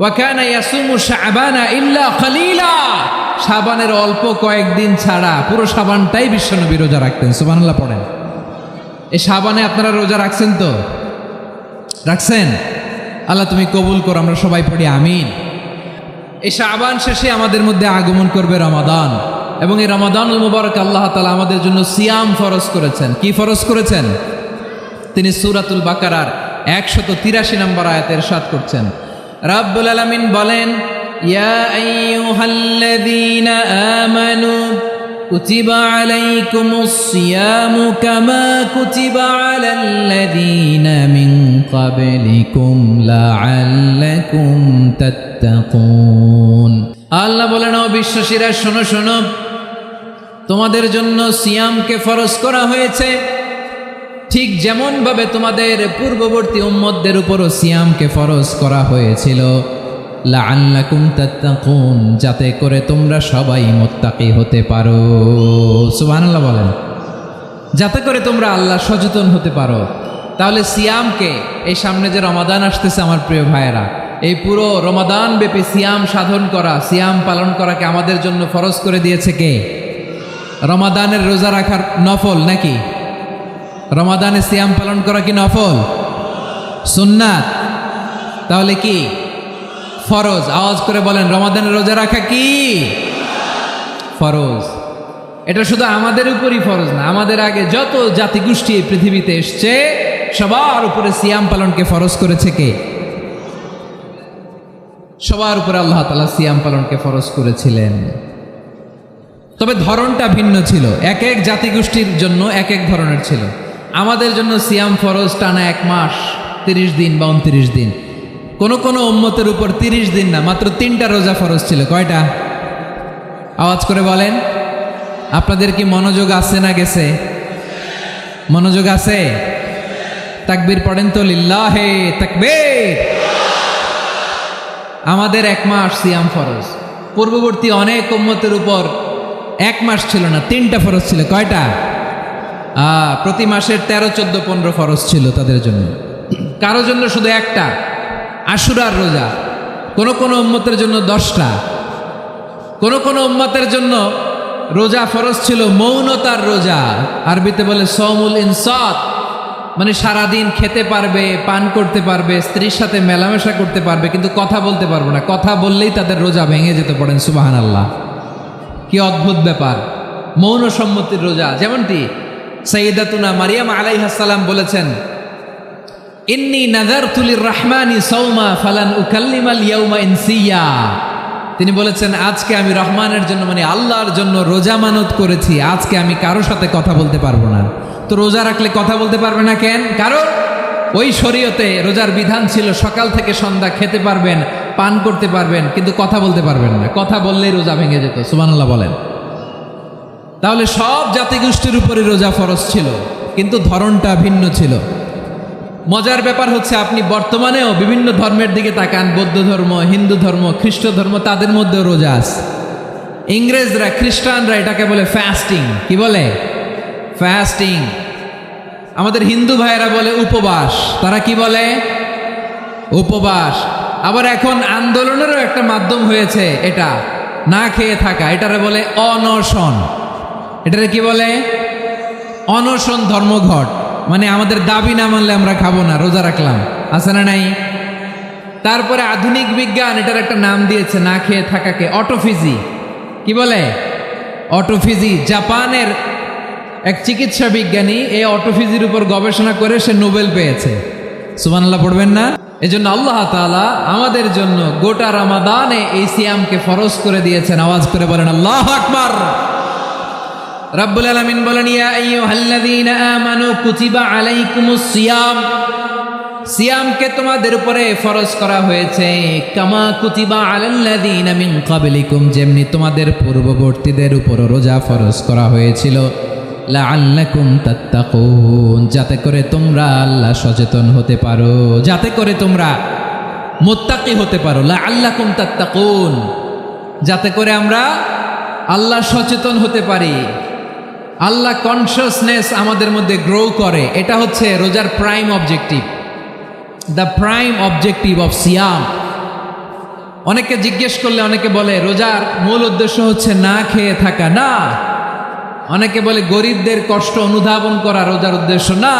ওয়া কানা ইয়াসুমু শাবানা ইল্লা কলিলা, শাবানের অল্প কয়েকদিন ছাড়া পুরো শাবানটাই বিশ্বনবী রোজা রাখতেন। সুবহানাল্লাহ পড়েন। এই শাবানে আপনারা রোজা রাখছেন তো? রাখছেন? আল্লাহ তুমি কবুল করো, আমরা সবাই পড়ি আমিন। এই শাবান শেষে আমাদের মধ্যে আগমন করবে রমাদান, এবং এই রমাদানুল মুবারক আল্লাহ তাআলা আমাদের জন্য সিয়াম ফরজ করেছেন। কি ফরজ করেছেন? তিনি সূরাতুল বাকারার 183 নম্বর আয়াতে ইরশাদ করছেন, রাব্বুল আলামিন বলেন, ইয়া আইয়ুহাল্লাযীনা আমানু কুতিবা আলাইকুমুস সিয়ামু কামা কুতিবা আলাল্লাযীনা মিন ক্বাবলিকুম লাআল্লাকুম তাত্তাকুন। আল্লাহ বলেন, ও বিশ্বাসীরা শোনো শোনো, তোমাদের জন্য সিয়ামকে ফরজ করা হয়েছে, ঠিক যেমন ভাবে তোমাদের পূর্ববর্তী উম্মতদের উপরও সিয়ামকে ফরজ করা হয়েছিল, লাআল্লাকুম তাত্তাকুন, যাতে করে তোমরা সবাই মুত্তাকি হতে পারো। সুবহানাল্লাহ বলেন, যাতে করে তোমরা আল্লাহ সচেতন হতে পারো। তাহলে সিয়ামকে, এই সামনে যে রমাদান আসতেছে আমার প্রিয় ভাইয়েরা, এই পুরো রমাদান ব্যাপী সিয়াম সাধন করা, সিয়াম পালন করাকে আমাদের জন্য ফরজ করে দিয়েছে কে? রমাদানের রোজা রাখার নফল নাকি? রমাদানে সিয়াম পালন করা কি নফল? সুন্নাত। তাহলে কি ফরজ? আওয়াজ করে বলেন, রমাদানের রোজা রাখা কি ফরজ? এটা শুধু আমাদের উপরই ফরজ না, আমাদের আগে যত জাতিগোষ্ঠী এই পৃথিবীতে এসছে সবার উপরে সিয়াম পালনকে ফরজ করেছে কে? সবার উপরে আল্লাহ তাআলা সিয়াম পালনকে ফরজ করেছিলেন। তবে ধরনটা ভিন্ন ছিল, এক এক জাতিগোষ্ঠীর জন্য এক এক ধরনের ছিল। আমাদের জন্য সিয়াম ফরজ টানা 1 মাস 30 দিন বা 29 দিন। কোন কোন উম্মতের উপর 30 দিন না, মাত্র 3টা রোজা ফরজ ছিল। কয়টা? আওয়াজ করে বলেন। আপনাদের কি মনোযোগ আছে না গেছে? মনোযোগ আছে? তাকবীর পড়েন তো, লিল্লাহে তাকবীর। আমাদের 1 মাস সিয়াম ফরজ। পূর্ববর্তী অনেক উম্মতের উপর 1 মাস ছিল না, 3টা ফরজ ছিল। কয়টা? প্রতি মাসের 13, 14, 15 ফরজ ছিল তাদের জন্য। কারো জন্য শুধু একটা, আশুরার রোজা। কোন কোন উম্মতের জন্য 10টা। কোন কোন উম্মতের জন্য রোজা ফরজ ছিল মৌনতার রোজা, আরবিতে বলে সওমুল ইনসাত, মানে সারাদিন খেতে পারবে, পান করতে পারবে, স্ত্রীর সাথে মেলামেশা করতে পারবে, কিন্তু কথা বলতে পারবে না। কথা বললেই তাদের রোজা ভেঙে যেতে। পড়েন সুবহানাল্লাহ। কি অদ্ভুত ব্যাপার! মৌন সম্মতির রোজা। যেমনটি সাইয়্যিদাতুনা মারিয়াম আলাইহিস সালাম বলেছেন, ইন্নী নাযারতু লির-রাহমানি সাওমা ফালান উকাল্লিমাল ইয়াওমা ইনসিয়া। তিনি বলেছেন, আজকে আমি রহমানের জন্য, মানে আল্লাহর জন্য রোজা মানত করেছি, আজকে আমি কারোর সাথে কথা বলতে পারবো না। তো রোজা রাখলে কথা বলতে পারবে না কেন? কারণ ওই শরীয়তে রোজার বিধান ছিল সকাল থেকে সন্ধ্যা খেতে পারবেন, পান করতে পারবেন, কিন্তু কথা বলতে পারবেন না। কথা বললেই রোজা ভেঙে যেত। সুবহানাল্লাহ বলেন। তাহলে সব জাতিগোষ্ঠীর উপরে রোজা ফরজ ছিল, কিন্তু ধরনটা ভিন্ন ছিল। মজার ব্যাপার হচ্ছে আপনি বর্তমানেও বিভিন্ন ধর্মের দিকে তাকান, বৌদ্ধ ধর্ম, হিন্দু ধর্ম, খ্রিস্ট ধর্ম, তাদের মধ্যেও রোজা আছে। ইংরেজরা, খ্রিস্টানরা এটাকে বলে ফাস্টিং। কি বলে? ফাস্টিং। আমাদের হিন্দু ভাইয়েরা বলে উপবাস। তারা কি বলে? উপবাস। আবার এখন আন্দোলনেরও একটা মাধ্যম হয়েছে এটা, না খেয়ে থাকা, এটারে বলে অনশন। এটারে কি বলে? অনশন ধর্মঘট। মানে আমাদের দাবি না মানলে আমরা খাবো না, রোজা রাখলাম, আছে না নাই? তারপরে আধুনিক বিজ্ঞান এটার একটা নাম দিয়েছে না খেয়ে থাকাকে, অটোফিজি। কি বলে? অটোফিজি। জাপানের এক চিকিৎসা বিজ্ঞানী এই অটোফিজির উপর গবেষণা করে সে নোবেল পেয়েছে। সুবহানাল্লাহ পড়বেন না? এজন্য আল্লাহ তাআলা আমাদের জন্য গোটা রমাদানে এই সিয়ামকে ফরজ করে দিয়েছেন। আওয়াজ করে বলেন আল্লাহু আকবার। রাব্বুল আলামিন বলেন, ইয়া আইয়ুহাল্লাযীনা আমানু কুতিবা আলাইকুমুস সিয়াম, সিয়ামকে তোমাদের উপরে ফরজ করা হয়েছে, কামা কুতিবা আলাল্লাযীনা মিন ক্বাবলিকুম, যেমনি তোমাদের পূর্ববর্তীদের উপর রোজা ফরজ করা হয়েছিল, লাআল্লাকুম তাত্তাকুন, যাতে করে তোমরা আল্লাহ সচেতন হতে পারো, যাতে করে তোমরা মুত্তাকি হতে পারো। লাআল্লাকুম তাত্তাকুন, যাতে করে আমরা আল্লাহ সচেতন হতে পারি, আল্লাহ কনসিয়াসনেস আমাদের মধ্যে গ্রো করে। এটা হচ্ছে রোজার prime objective, the prime objective of সিয়াম। অনেকে জিজ্ঞেস করলে অনেকে বলে রোজার মূল উদ্দেশ্য হচ্ছে না খেয়ে থাকা। না। অনেকে বলে গরিবদের কষ্ট অনুধাবন করা রোজার উদ্দেশ্য। না।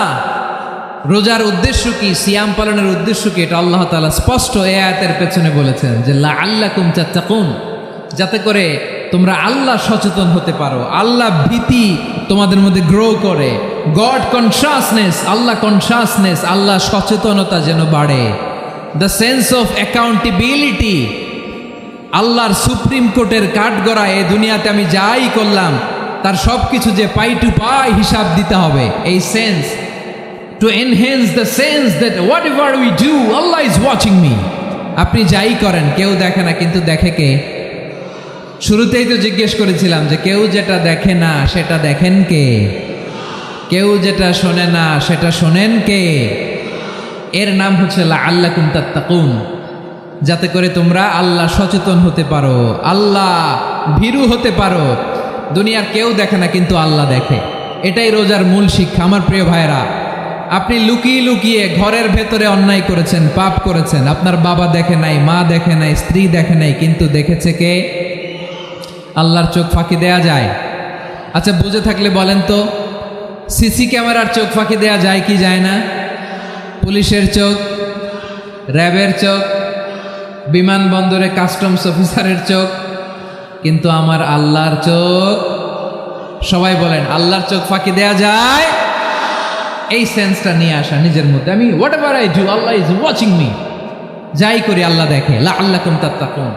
রোজার উদ্দেশ্য কি? সিয়াম পালনের উদ্দেশ্য কি? এটা আল্লাহ তাআলা স্পষ্ট এই আয়াতের পেছনে বলেছেন যে লাআল্লাকুম তাত্তাকুন, যাতে করে তোমরা আল্লাহ সচেতন হতে পারো, আল্লাহ ভীতি তোমাদের মধ্যে গ্রো করে, গড কনসাসনেস, আল্লাহ কনসাসনেস, আল্লাহ সচেতনতা যেন বাড়ে, দ্য সেন্স অফ অ্যাকাউন্টেবিলিটি, আল্লাহর সুপ্রিম কোর্টের কাঠগড়া এই দুনিয়াতে আমি যাই করলাম তার সব কিছু যে পাই টু পাই হিসাব দিতে হবে, এই sense, two enhance the sense that what ever we do Allah is watching me. আপনি যাই করেন কেউ দেখে না, কিন্তু দেখে কে? শুরুতেই তো জিজ্ঞেস করেছিলাম যে কেউ যেটা দেখে না সেটা দেখেন কে? কেউ যেটা শোনে না সেটা শোনেন কে? এর নাম হচ্ছে লাআল্লাকুম তাত্তাকুন, যাতে করে তোমরা আল্লাহ সচেতন হতে পারো, আল্লাহ ভীরু হতে পারো। দুনিয়ার কেউ দেখে না, কিন্তু আল্লাহ দেখে। এটাই রোজার মূল শিক্ষা। আমার প্রিয় ভাইরা, আপনি লুকিয়ে লুকিয়ে ঘরের ভেতরে অন্যায় করেছেন, পাপ করেছেন, আপনার বাবা দেখে নাই, মা দেখে নাই, স্ত্রী দেখে নাই, কিন্তু দেখেছে কে? আল্লাহর চোখ ফাঁকি দেয়া যায়? আচ্ছা, বুঝে থাকলে বলেন তো, সিসি ক্যামেরার চোখ ফাঁকি দেয়া যায় কি যায় না? পুলিশের চোখ, র্যাবের চোখ, বিমানবন্দরে কাস্টমস অফিসারের চোখ, কিন্তু আমার আল্লাহর চোখ? সবাই বলেন আল্লাহর চোখ ফাঁকি দেয়া যায়? এই সেন্সটা নিয়ে আসা নিজের মধ্যে, আমি what ever I do Allah is watching me, যাই করি আল্লাহ দেখে। লাআল্লাকুম তাত্তাকুন।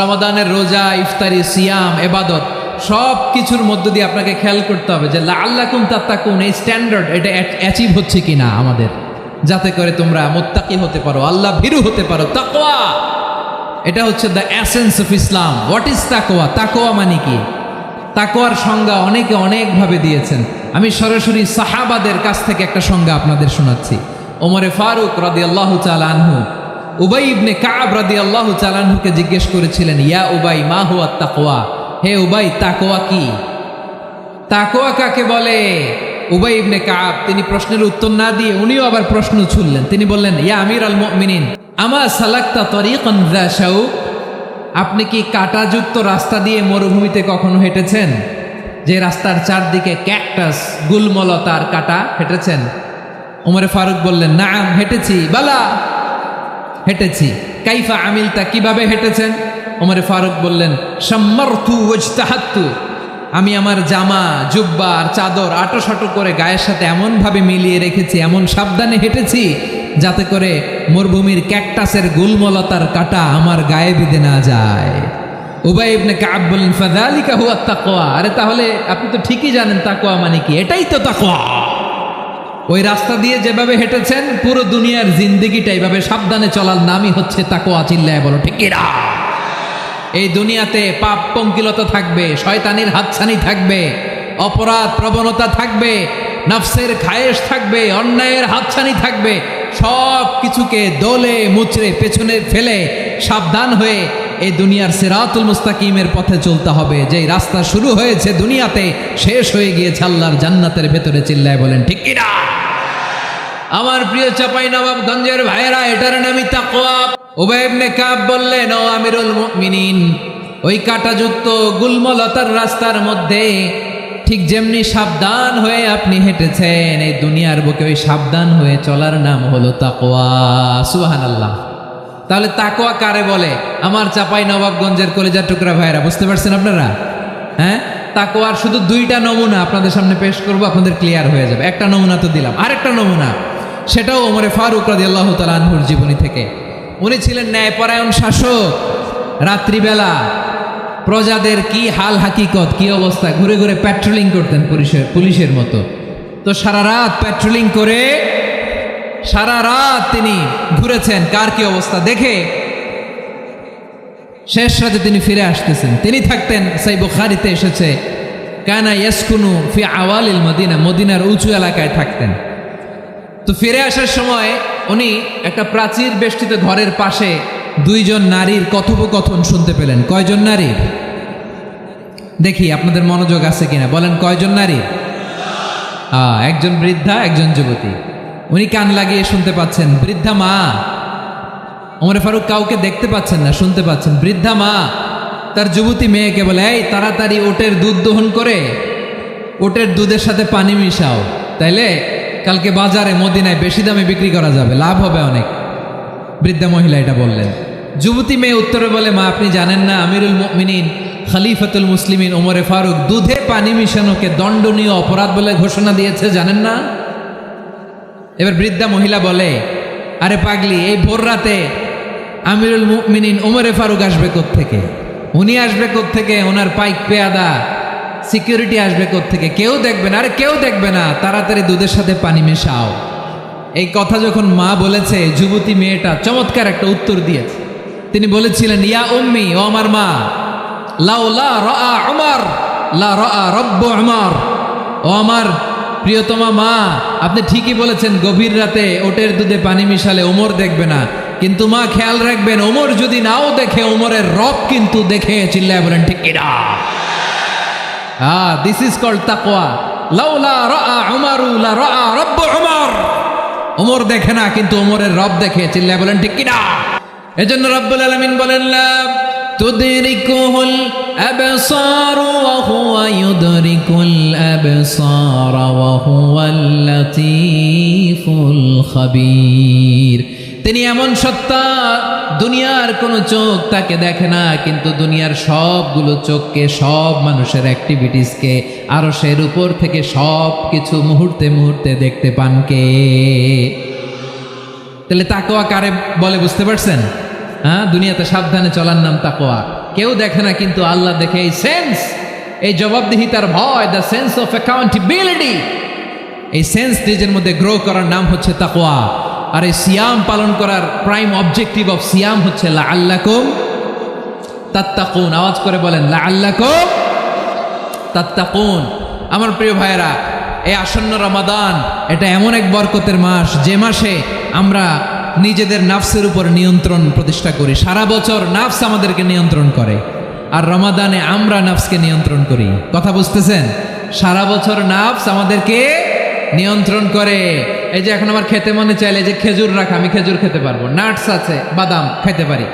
রমাদানের রোজা, ইফতারি, সিয়াম, ইবাদত সব কিছুর মধ্য দিয়ে আপনাকে খেয়াল করতে হবে যে লাআল্লাকুম তাত্তাকুন এই স্ট্যান্ডার্ড এটা অ্যাচিভ হচ্ছে কিনা আমাদের, যাতে করে তোমরা মুত্তাকি হতে পারো, আল্লাহ ভীরু হতে পারো। তাকওয়া, এটা হচ্ছে the essence of Islam. What is তাকওয়া? তাকওয়া মানে কি? তাকওয়ার সংজ্ঞা অনেকে অনেকভাবে দিয়েছেন। আমি সরাসরি সাহাবাদের কাছ থেকে একটা সংজ্ঞা আপনাদের শোনাচ্ছি। ওমরে ফারুক রাদিয়াল্লাহু তাআলা আনহু উবাই ইবনে কাব রাদিয়াল্লাহু তাআলা আনহুকে জিজ্ঞেস করেছিলেন, ইয়া উবাই মা হুয়া তাকওয়া, হে উবাই তাকওয়া কি? তাকওয়া কাকে বলে? উবাই ইবনে কাব তিনি প্রশ্নের উত্তর না দিয়ে উনিও আবার প্রশ্ন ছুড়লেন। তিনি বললেন, ইয়া আমিরাল মুমিনিন আমা সালাকতা তরিকান যা শাউক, আপনি কি কাঁটাযুক্ত রাস্তা দিয়ে মরুভূমিতে কখনো হেঁটেছেন? যে রাস্তার চারদিকে ক্যাকটাস, গুলমলতার কাঁটা, হেঁটেছেন? ওমরে ফারুক বললেন, নাম হেঁটেছি। বালা, হেঁটেছি। কাইফা আমিলতা, কিভাবে হেঁটেছেন? ওমরে ফারুক বললেন, শাম্মারতু ওয়াজতাহাত্তু, আমি আমার জামা, জুব্বা আর চাদর আটোসাটো করে গায়ের সাথে এমনভাবে মিলিয়ে রেখেছি, এমন সাবধানে হেঁটেছি যাতে করে মরুভূমির ক্যাকটাসের গুলমলতার কাঁটা আমার গায়ে বিঁধে না যায়। উবাই ইবনে কাব বললেন, ফাযালিকা হুয়া তাকওয়া, আরে তাহলে আপনি তো ঠিকই জানেন তাকওয়া মানে কি, এটাই তো তাকওয়া। ওই রাস্তা দিয়ে যেভাবে হেঁটেছেন পুরো দুনিয়ার জিন্দেগিটা এইভাবে সাবধানে চলার নামই হচ্ছে তাকওয়া। চিল্লায় বলো ঠিক কিনা? এই দুনিয়াতে পাপ পঙ্কিলতা থাকবে, শয়তানির হাতছানি থাকবে, অপরাধ প্রবণতা থাকবে, নফসের খায়েশ থাকবে, অন্যায়ের হাতছানি থাকবে, সব কিছুকে দোলে মুচড়ে পেছনে ফেলে সাবধান হয়ে এই দুনিয়ার সিরাতুল মুস্তাকিমের পথে চলতে হবে। যেই রাস্তা শুরু হয়েছে দুনিয়াতে, শেষ হয়ে গিয়েছে আল্লাহর জান্নাতের ভেতরে। চিল্লায় বলেন ঠিক কিনা? আমার প্রিয় চাঁপাইনবাবগঞ্জের ভাইয়েরা, এটার নামই তাকওয়া। উবাই ইবনে কাব বললেন, ও আমিরুল মুমিনিন, ওই কাঁটাযুক্ত গুল্মলতার রাস্তার মধ্যে ঠিক যেমনি সাবধান হয়ে আপনি হেঁটেছেন, এই দুনিয়ার বুকে ওই সাবধান হয়ে চলার নাম হলো তাকওয়া। সুবহানাল্লাহ। তাহলে তাকওয়া কারে বলে? আমার চাঁপাইনবাবগঞ্জের কলিজার টুকরা ভাইয়েরা, বুঝতে পারছেন আপনারা? হ্যাঁ, তাকওয়ার শুধু দুইটা নমুনা আপনাদের সামনে পেশ করব, আপনাদের ক্লিয়ার হয়ে যাবে। একটা নমুনা তো দিলাম, আরেকটা নমুনা, সেটাও ওমরে ফারুক রাদিয়াল্লাহু তাআলা আনহুর জীবনী থেকে। উনি ছিলেন ন্যায়পরায়ণ শাসক। রাত্রিবেলা প্রজাদের কি হাল হাকিকত, কি অবস্থা, ঘুরে ঘুরে প্যাট্রোলিং করতেন পুলিশের মতো। তো সারা রাত প্যাট্রোলিং করে সারা রাত তিনি ঘুরেছেন কার কি অবস্থা দেখে। শেষ রাতে তিনি ফিরে আসতেছেন। তিনি থাকতেন, সহিহ বুখারীতে এসেছে, কানা ইয়াসকুনু ফি আওয়ালিল মদিনা, মদিনার উঁচু এলাকায় থাকতেন। তো ফিরে আসার সময় উনি একটা প্রাচীর বেষ্টিত ঘরের পাশে দুইজন নারীর কথোপকথন শুনতে পেলেন। কয়জন নারীর? দেখি আপনাদের মনোযোগ আছে কিনা, বলেন কয়জন নারী? একজন বৃদ্ধা, একজন যুবতী। উনি কান লাগিয়ে শুনতে পাচ্ছেন। বৃদ্ধা মা, ওমর ফারুক কাউকে দেখতে পাচ্ছেন না, শুনতে পাচ্ছেন। বৃদ্ধা মা তার যুবতী মেয়েকে বলে, এই তাড়াতাড়ি ওটের দুধ দহন করে ওটের দুধের সাথে পানি মিশাও, তাইলে কালকে বাজারে মদিনায় বেশি দামে বিক্রি করা যাবে, লাভ হবে অনেক। বৃদ্ধা মহিলা এটা বললেন। যুবতী মেয়ে উত্তরে বলে, মা আপনি জানেন না আমিরুল মুমিনিন খলিফাতুল মুসলিমিন ওমরে ফারুক দুধে পানি মিশানোকে দণ্ডনীয় অপরাধ বলে ঘোষণা দিয়েছে, জানেন না? এবার বৃদ্ধা মহিলা বলে, আরে পাগলি, এই ভোর রাতে আমিরুল মুমিনিন ওমরে ফারুক আসবে কোত্থেকে? উনি আসবে কোত্থেকে? ওনার পাইক পেয়াদা সিকিউরিটি আসবে কোত্থেকে? কেউ দেখবে না। আরে কেউ দেখবে না, তাড়াতাড়ি দুধের সাথে পানি মেশাও। এই কথা যখন মা বলেছে, যুবতী মেয়েটা চমৎকার একটা উত্তর দিয়েছে। তিনি বলেছিলেন, ইয়া উম্মি, ও আমার মা, লাউলা রাআ উমর লা রাআ রব্ব উমর, ও আমার প্রিয়তমা মা, আপনি ঠিকই বলেছেন, গভীর রাতে ওটের দুধে পানি মিশালে ওমর দেখবে না, কিন্তু মা খেয়াল রাখবেন, ওমর যদি নাও দেখে, ওমরের রব কিন্তু দেখে। চিল্লায় বলেন ঠিক কিনা? দিস ইজ কল্ড তাকওয়া। লাউলা রাআ উমরু লা রাআ রব্ব উমর, ওমর দেখে না কিন্তু ওমরের রব দেখে। চিল্লায় বলেন ঠিক কিনা? এজন্য রব্বুল আলামিন বলেন, লা তুদরিকুহুল আবসার ওয়া হুয়া ইউদরিকুল আবসার ওয়া হুয়াল লাতীফুল খাবীর। তিনি এমন সত্তা, দুনিয়ার কোনো চোখ তাকে দেখে না, কিন্তু দুনিয়ার সবগুলো চোখকে, সব মানুষের অ্যাক্টিভিটিসকে আরশের উপর থেকে সব কিছু মুহূর্তে মুহূর্তে দেখতে পান কে? তাহলে তাকওয়া কারে বলে বুঝতে পারছেন? দুনিয়াতে সাবধানে চলার নাম তাকওয়া। কেউ দেখে না কিন্তু আল্লাহ দেখে। এই সেন্স, এই জবাবদিহিতার ভয়, দ্য সেন্স অফ অ্যাকাউন্টেবিলিটি, এই সেন্স নিজের মধ্যে গ্রো করার নাম হচ্ছে তাকওয়া। আর এই সিয়াম পালন করার প্রাইম অবজেক্টিভ অফ সিয়াম হচ্ছে লাআল্লাকুম তাত্তাকুন। আওয়াজ করে বলেন, লাআল্লাকুম তাত্তাকুন। আমার প্রিয় ভাইয়েরা, এই আসন্ন রমাদান, এটা এমন এক বরকতের মাস, যে মাসে আমরা নিজেদের নাফসের উপর নিয়ন্ত্রণ প্রতিষ্ঠা করি। সারা বছর নাফস আমাদেরকে নিয়ন্ত্রণ করে, আর রমাদানে আমরা নাফসকে নিয়ন্ত্রণ করি। কথা বুঝতেছেন? সারা বছর নাফস আমাদেরকে নিয়ন্ত্রণ করে। এই যে এখন আমার খেতে মনে চাইলে যে খেজুর রাখা, আমি খেজুর খেতে পারবো, নাটস আছে, বাদাম খাইতে পারি।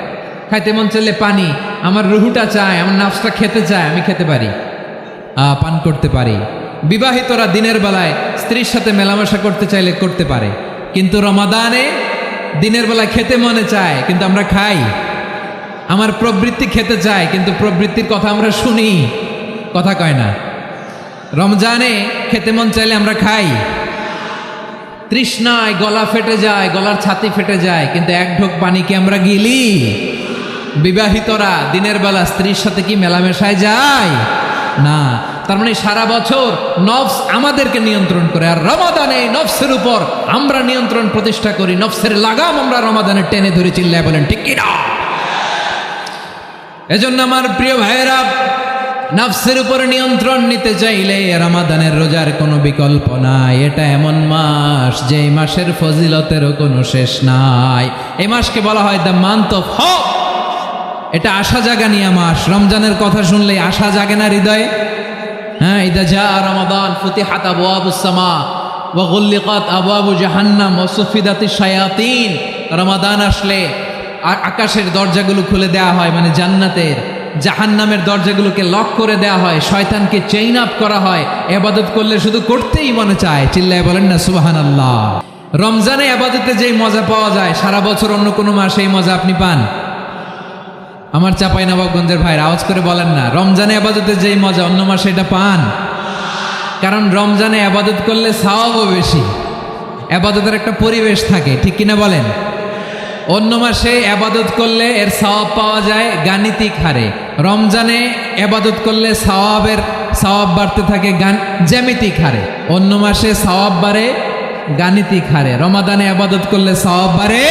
খাইতে মন চাইলে পানি, আমার রুহুটা চায়, আমার নাফসটা খেতে চায়, আমি খেতে পারি, পান করতে পারি। বিবাহিতরা দিনের বেলায় স্ত্রীর সাথে মেলামেশা করতে চাইলে করতে পারে, কিন্তু রমাদানে দিনের বেলায় খেতে মনে চায় কিন্তু আমরা খাই। আমার প্রবৃত্তি খেতে চায় কিন্তু প্রবৃত্তির কথা আমরা শুনি, কথা কয় না। রমজানে খেতে মন চাইলে আমরা খাই, তৃষ্ণায় গলা ফেটে যায়, গলার ছাতি ফেটে যায়, কিন্তু এক ঢোক পানি কি আমরা গিলি? বিবাহিতরা দিনের বেলা স্ত্রীর সাথে কি মেলামেশায় যায় না। তার মানে সারা বছর নফস আমাদেরকে নিয়ন্ত্রণ করে, আর রমাদানে নফসের উপর আমরা নিয়ন্ত্রণ প্রতিষ্ঠা করি। নফসের লাগাম আমরা রমাদানে টেনে ধরে। চিল্লায় বলেন ঠিক কিনা? এজন্য আমার প্রিয় ভাইয়েরা, নফসের উপরে নিয়ন্ত্রণ নিতে চাইলে রমাদানের রোজার কোনো বিকল্প নাই। এটা এমন মাস যে মাসের ফজিলতেরও কোনো শেষ নাই। এই মাসকে বলা হয় দ্য মান্থ অফ হোপ। এটা আশা জাগানিয়া মাস। রমজানের কথা শুনলেই আশা জাগে না হৃদয়ে? হ্যাঁ, ইদা জা রমাদান ফুতিহাত আবওয়াবুস সামা ওয়া গুল্লিকাত আবওয়াবু জাহান্নাম ওয়া সুফিদাতিশ শায়াতিন। রমাদান আসলে আকাশের দরজাগুলো খুলে দেওয়া হয়, মানে জান্নাতের। জাহান্নামের দরজাগুলোকে লক করে দেওয়া হয়, শয়তানকে চেইন আপ করা হয়। ইবাদত করলে শুধু করতেই মনে চায়। চিল্লায় বলেন না সুবহানাল্লাহ। রমজানে ইবাদতে যেই মজা পাওয়া যায় সারা বছর অন্য কোনো মাসে এই মজা আপনি পান? আমার চাঁপাইনবাবগঞ্জের ভাইরা আওয়াজ করে বলেন না, রমজানে ইবাদতে যেই মজা অন্য মাসে এটা পান? কারণ রমজানে ইবাদত করলে সওয়াবও বেশি, ইবাদতের একটা পরিবেশ থাকে, ঠিক কিনা বলেন? অন্য মাসে ইবাদত করলে এর সওয়াব পাওয়া যায় গাণিতিক হারে, রমজানে ইবাদত করলে সওয়াব বাড়তে থাকে জ্যামিতিক হারে। অন্য মাসে সওয়াব বাড়ে গাণিতিক হারে, রমাদানে ইবাদত করলে সওয়াব বাড়ে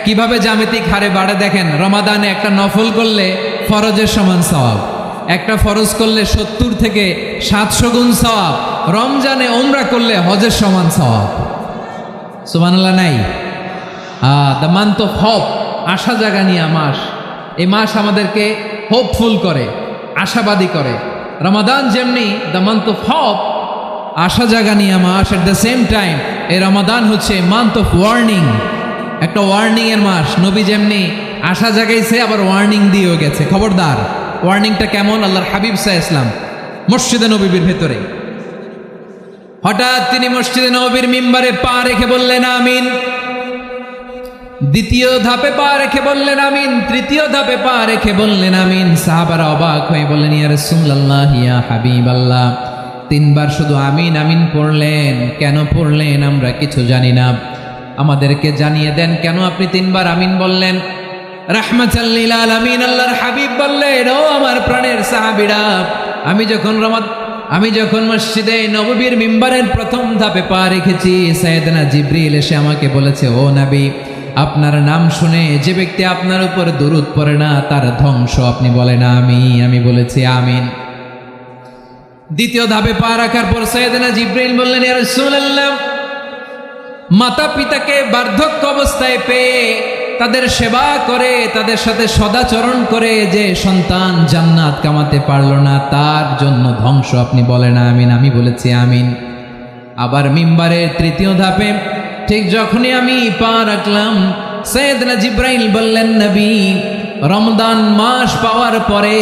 কিভাবে জ্যামিতিক হারে বাড়ে দেখেন। রমাদানে একটা নফল করলে ফরজের সমান সওয়াব, একটা ফরজ করলে 70 থেকে 700 গুণ সওয়াব। রমজানে উমরা করলে হজের সমান সওয়াব। সুবহানাল্লাহ নাই? দ্য মান্থ অফ হোপ, আশা জাগানিয়া মাস। এই মাস আমাদেরকে হোপফুল করে, আশাবাদী করে। রমাদান যেমনি দ্য মান্থ অফ হোপ, আশা জাগানিয়া মাস, এট দ্য সেম টাইম এই রমাদান হচ্ছে মান্থ অফ ওয়ার্নিং, একটা ওয়ার্নিং এর মাস। নবী যেমনি আশা জাগাইছে আবার ওয়ার্নিং দিয়েও গেছে, খবরদার। ওয়ার্নিংটা কেমন? আল্লাহর হাবিব সাল্লাল্লাহু আলাইহি ওয়াসাল্লাম মসজিদে নববীর ভেতরে হঠাৎ তিনি মসজিদে নববীর মিম্বারে পা রেখে বললেন আমিন। দ্বিতীয় ধাপে পা রেখে বললেন আমিন, তৃতীয় ধাপে পা রেখে বললেন আমিন। সাহাবারা অবাক হয়ে বললেন ইয়া রাসূলুল্লাহ, ইয়া হাবিবাল্লাহ, 3 বার শুধু আমিন আমিন পড়লেন, কেন পড়লেন আমরা কিছু জানি না, আমাদেরকে জানিয়ে দেন কেন আপনি 3 বার আমিন বললেন। রাহমাতাল লিল আলামিন আল্লাহর হাবিব বললেন, ও আমার প্রাণের সাহাবীরা, আমি যখন মসজিদে নববীর মিম্বারের প্রথম ধাপে পা রেখেছি, সাইয়েদনা জিবরিল এসে আমাকে বলেছে, ও নবী, আপনার নাম শুনে যে ব্যক্তি আপনার উপর দুরূদ পড়ে না তার ধ্বংস। আপনি বলেন আমি বলেছি আমিন। দ্বিতীয় ধাপে পা রাখার পর সাইয়েদনা জিবরিল বললেন, ইয়া রাসূলুল্লাহ, মাতা পিতাকে বার্ধক্য অবস্থায় পেয়ে তাদের সেবা করে, তাদের সাথে সদাচরণ করে যে সন্তান জান্নাত কামাতে পারল না তার জন্য ধ্বংস। আপনি বলেন আমিন। আমি বলেছি আমিন। আবার মিম্বারের তৃতীয় ধাপে ঠিক যখনই আমি পা রাখলাম, সাইয়েদনা জিবরাইল বললেন, নবী, রমজান মাস পাওয়ার পরে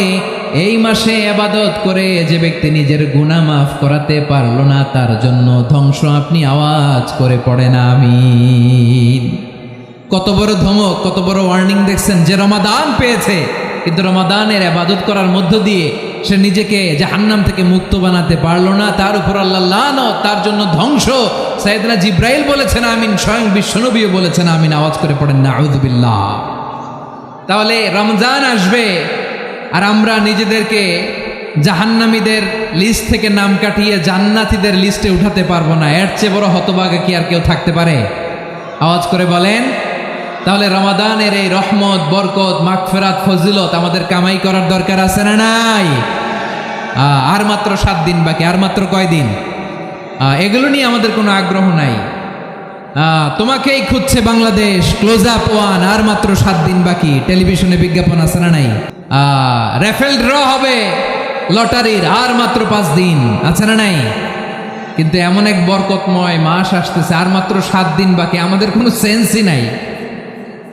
এই মাসে ইবাদত করে যে ব্যক্তি নিজের গুনাহ মাফ করাতে পারল না তার জন্য ধ্বংস। আপনি আওয়াজ করে পড়েন আমিন। কত বড় ধমক, কত বড় ওয়ার্নিং দেখছেন। যে রমাদান পেয়েছে কিন্তু রমাদানের ইবাদত করার মধ্য দিয়ে সে নিজেকে জাহান্নাম থেকে মুক্ত বানাতে পারলো না, তার উপর আল্লাহ লানত, তার জন্য ধ্বংস। সাইয়েদনা জিবরাইল বলেছেন আমিন, স্বয়ং বিশ্বনবীও বলেছেন আমিন। আওয়াজ করে পড়েন নাউযু বিল্লাহ। তাহলে রমজান আসবে আর আমরা নিজেদেরকে জাহান্নামীদের লিস্ট থেকে নাম কাটিয়ে জান্নাতীদের লিস্টে উঠাতে পারবো না। এর চেয়ে বড় হতভাগা কি আর কেউ থাকতে পারে? আওয়াজ করে বলেন। তাহলে রমাদানের এই রহমত, বরকত, মাগফিরাত, ফজিলত আমাদের কামাই করার দরকার আছে না নাই? আর মাত্র 7 দিন বাকি। আর মাত্র কয় দিন? এগুলো নিয়ে আমাদের কোনো আগ্রহ নাই। তোমাকেই খুঁজছে বাংলাদেশ, ক্লোজ আপ 1, আর মাত্র 7 দিন বাকি। টেলিভিশনে বিজ্ঞাপন আছে না নাই? রেফেল ড্র হবে লটারির, আর মাত্র 5 দিন আছে না নাই? কিন্তু এমন এক বরকতময় মাস আসতেছে, আর মাত্র 7 দিন বাকি। আমাদের কোনো সেন্সই নাই,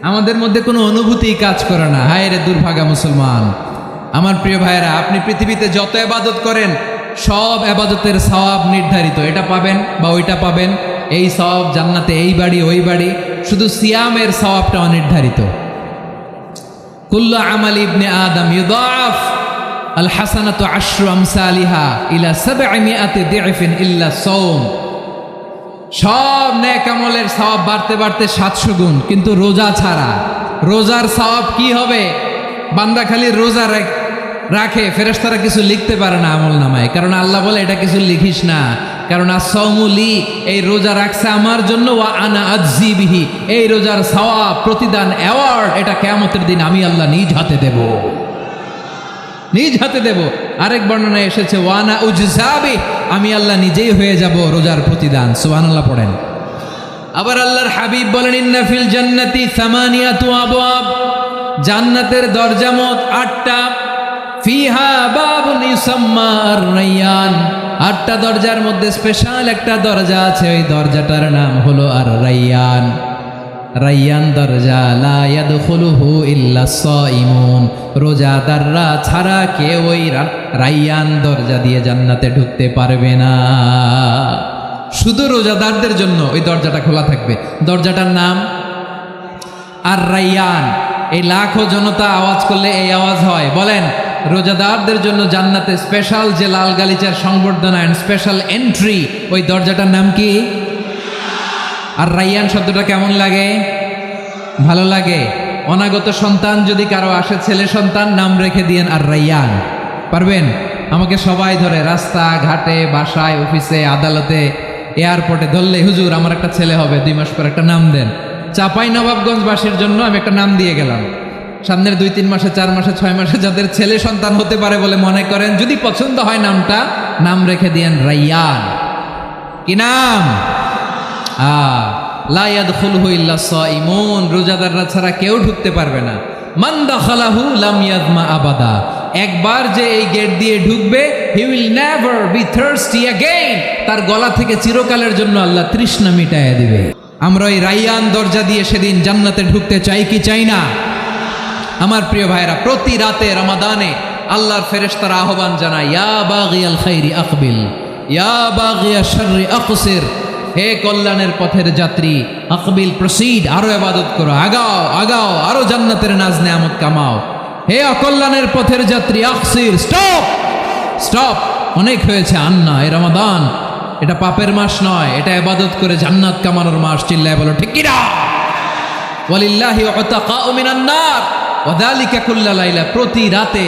আমাদের মধ্যে কোনো অনুভূতি কাজ করে না। হায় রে দুর্ভাগা মুসলমান। আমার প্রিয় ভাইয়েরা, আপনি পৃথিবীতে যত ইবাদত করেন সব ইবাদতের সওয়াব নির্ধারিত। এটা পাবেন বা ওইটা পাবেন, এই সওয়াব জান্নাতে, এই বাড়ি ওই বাড়ি। শুধু সিয়ামের সওয়াবটা অনির্ধারিত। কুল্লু আমাল ইবনে আদম ইউদাফ আল হাসানাতু আশরু আমসালিহা ইলা 700 দি'ফিন ইল্লা সাওম। সব নেক আমলের সওয়াব বাড়তে বাড়তে 700 গুণ, কিন্তু রোজা ছাড়া। রোজার সওয়াব কি হবে? বান্দা খালি রোজা রাখে, ফেরেশতারা কিছু লিখতে পারে না আমল নামায়, কারণ আল্লাহ বলে এটা কিছু লিখিস না, কারণ আস-সাওমুলি, এই রোজা রাখছে আমার জন্য, ওয়া আনা আজজি বিহি, এই রোজার সওয়াব, প্রতিদান, অ্যাওয়ার্ড, এটা কিয়ামতের দিন আমি আল্লাহ নিজ হাতে দেব। নিজ হাতে দেব। আরেক বর্ণনায় এসেছে ওয়ানা উজজাবি, আমি আল্লাহ নিজেই হয়ে যাব রোজার প্রতিদান। সুবহানাল্লাহ পড়েন। আবার আল্লাহর হাবিব বলেন ইন্না ফিল জান্নাতি সামানিয়াতু আবওয়াব, জান্নাতের দরজা মোট 8টা। ফিহা বাবুন ইউসাম্মা আর-রায়্যান, 8টা দরজার মধ্যে স্পেশাল একটা দরজা আছে, ওই দরজাটার নাম হলো আর-রায়্যান। রায়্যান দরজা লা ইয়াদখুলুহু ইল্লা সাইমুন, রোজাদাররা ছাড়া কেউ ওই রায়্যান দরজা দিয়ে জান্নাতে ঢুকতে পারবে না। শুধু রোজাদারদের জন্য ওই দরজাটা খোলা থাকবে। দরজাটার নাম আর-রায়্যান। এই লাখো জনতা আওয়াজ করলে এই আওয়াজ হয়, বলেন রোজাদারদের জন্য জান্নাতে স্পেশাল যে লাল গালিচার সংবর্ধনা এন্ড স্পেশাল এন্ট্রি, ওই দরজাটার নাম কি? আর-রায়্যান শব্দটা কেমন লাগে? ভালো লাগে। অনাগত সন্তান যদি কারো আসে, ছেলে সন্তান, নাম রেখে দিয়েন আর-রায়্যান। পারবেন? আমাকে সবাই ধরে রাস্তা ঘাটে, বাসায়, অফিসে, আদালতে, এয়ারপোর্টে ধরলে, হুজুর আমার একটা ছেলে হবে 2 মাস পর, একটা নাম দেন। চাপাই নবাবগঞ্জবাসীর জন্য আমি একটা নাম দিয়ে গেলাম। সামনের 2-3 মাসে, 4 মাসে, 6 মাসে যাদের ছেলে সন্তান হতে পারে বলে মনে করেন, যদি পছন্দ হয় নামটা, নাম রেখে দিয়েন রায়্যান। কি নাম? লা ইয়াদখুলুহু ইল্লা সাইমুন, রোজাদাররা ছাড়া কেউ ঢুকতে পারবে না। মান দাখালাহু লাম ইয়াযমা আবাদা, একবার যে এই গেট দিয়ে ঢুকবে, he will never be thirsty again, তার গলা থেকে চিরকালের জন্য আল্লাহ তৃষ্ণা মিটাইয়া দিবে। আমরা ওই রায়্যান দরজা দিয়ে সেদিন জান্নাতে ঢুকতে চাই কি চাই না? আমার প্রিয় ভাইরা, প্রতি রাতে রমাদানে আল্লাহর ফেরেশতারা আহ্বান জানায়, ইয়া বাগিয়াল খাইরি আকবিল, ইয়া বাগিয়াশ শাররি আকসির, হে কল্যাণের পথের যাত্রী, আকবিল প্রসিড, আরো ইবাদত করো, আগাও আগাও, আরো জান্নাতের নাজ নেয়ামত কামাও। হে অকল্যাণের পথের যাত্রী, আকসির, স্টপ স্টপ, অনেক হয়েছে। আন্না, এ রমাদান এটা পাপের মাস নয়, এটা ইবাদত করে জান্নাত কামানোর মাস। চিল্লায় বলো ঠিক কিনা? ওয়ালিল্লাহি উতাকাউ মিনান নার ওয়া যালিকা কুল্লা লাইলা, প্রতি রাতে,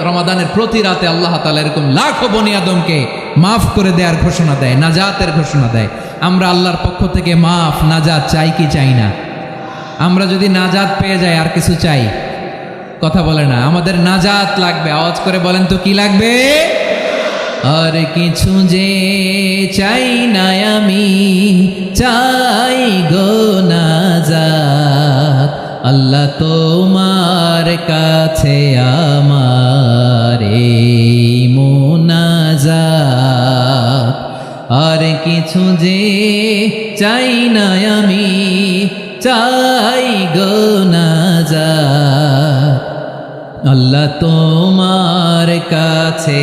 রমাদানের প্রতি রাতে আল্লাহ তাআলা এরকম লাখো বনি আদমকে মাফ করে দেওয়ার ঘোষণা দেয়, নাজাতের ঘোষণা দেয়। আমরা আল্লাহর পক্ষ থেকে মাফ, নাজাত চাই কি চাই না? আমরা যদি নাজাত পেয়ে যাই আর কিছু চাই? কথা বলে না। আমাদের নাজাত লাগবে। আওয়াজ করে বলেন তো কি লাগবে? আর কিছু যে চাই না আমি, চাই গো নাজাত, আল্লাহ তোমার কাছে আমার এই মুনাজাত। আর কিছু যে চাই না আমি, চাই গো নাজাত, আল্লাহ তোমার কাছে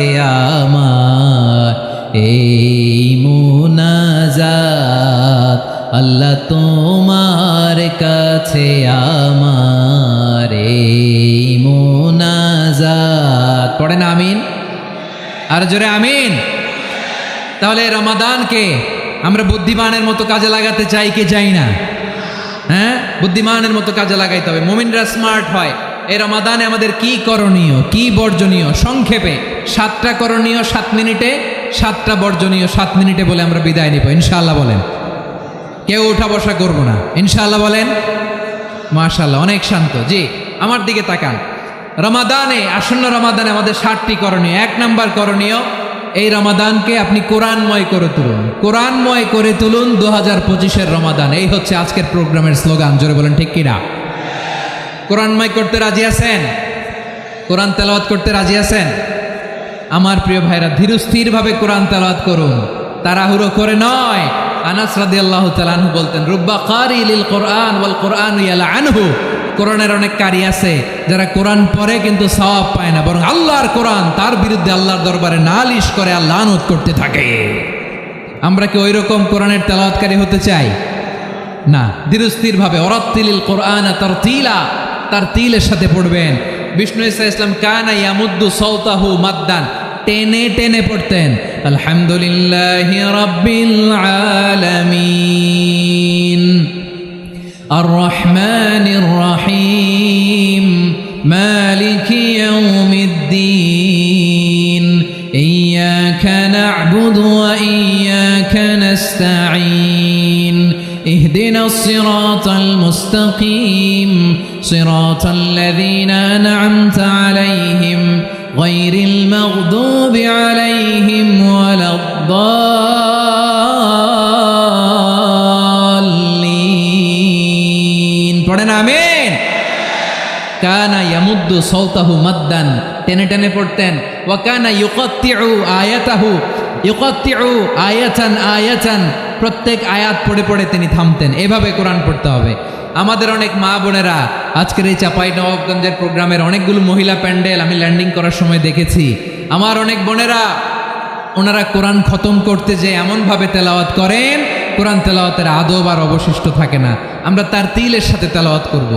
আমার এই মুনাজাত, আল্লাহ তোমার কাছে আমার এই মুনাজাত। পড়েন আমিন, আর জোরে আমিন। তাহলে রমাদানকে আমরা বুদ্ধিমানের মতো কাজে লাগাতে চাই কি চাই না? হ্যাঁ, বুদ্ধিমানের মতো কাজে লাগাইতে হবে। মুমিনরা স্মার্ট হয়। এই রমাদানে আমাদের কি করণীয়, কি বর্জনীয়, সংক্ষেপে 7টা করণীয় 7 মিনিটে, 7টা বর্জনীয় 7 মিনিটে বলে আমরা বিদায় নিব ইনশাআল্লাহ। বলেন, কেউ উঠা বসা করব না ইনশাআল্লাহ। বলেন মাশাআল্লাহ, অনেক শান্ত। জি, আমার দিকে তাকান। রমাদানে, আসন্ন রমাদানে আমাদের 7টি করণীয়। 1 নাম্বার করণীয়, এই রমাদানকে আপনি কোরআনময় করে তুলুন। কোরআনময় করে তুলুন 2025-এর রমাদান। এই হচ্ছে আজকের প্রোগ্রামের স্লোগান। জোরে বলেন ঠিক কিনা? কোরআনময় করতে রাজি আছেন? কোরআন তেলাওয়াত করতে রাজি আছেন? আমার প্রিয় ভাইরা, ধীরস্থিরভাবে কোরআন তেলাওয়াত করুন, তাড়াহুড়ো করে নয়। আনাস রাদিয়াল্লাহু তাআলা আনহু বলতেন, রুব্বা কারি লিল কোরআন ওয়াল কোরআন ইয়ালআনহু, কোরআনের অনেক কারি আছে যারা কোরআন পড়ে কিন্তু সওয়াব পায় না, বরং আল্লাহর কোরআন তার বিরুদ্ধে আল্লাহর দরবারে নালিশ করে আর লানত করতে থাকে। আমরা কি ওই রকম কোরআনের তেলাওয়াতকারী হতে চাই? না। ধীরস্থিরভাবে, ওরাত্তিলিল কোরআন তারতিলা, তার তিলের সাথে পড়বেন। বিষ্ণু ঈসা ইসলাম কানা ইয়ামুদ্দু সাওতাহু মাদ্দান, টেনে টেনে পড়তেন। আলহামদুলিল্লাহি রাব্বিল আলামিন আর রহমানির রহিম মালিকি ইয়াউমিদ্দিন ইয়্যাকা না'বুদু ওয়া ইয়্যাকা নাস্তাঈন اهدنا الصراط المستقيم صراط الذين أنعمت عليهم গায়রিল মাগদুবি আলাইহিম ওয়ালাদ-দাল্লিন। পড়েন আমিন। কানা ইয়ামুদ্দু সাওতাহু মাদ্দান, টেনে টেনে পড়তেন। ওয়া কানা ইউকাত্তিউ আয়াতান আয়াতান, প্রত্যেক আয়াত পড়ে পড়ে তিনি থামতেন। এভাবে কোরআন পড়তে হবে। আমাদের অনেক মা বোনেরা আজকের এই চাঁপাইনবাবগঞ্জের প্রোগ্রামের অনেকগুলো মহিলা প্যান্ডেল আমি ল্যান্ডিং করার সময় দেখেছি। আমার অনেক বোনেরা ওনারা কোরআন খতম করতে যে এমনভাবে তেলাওয়াত করেন, কোরআন তেলাওয়াতের আদব আর অবশিষ্ট থাকে না। আমরা তার তিলের সাথে তেলাওয়াত করব,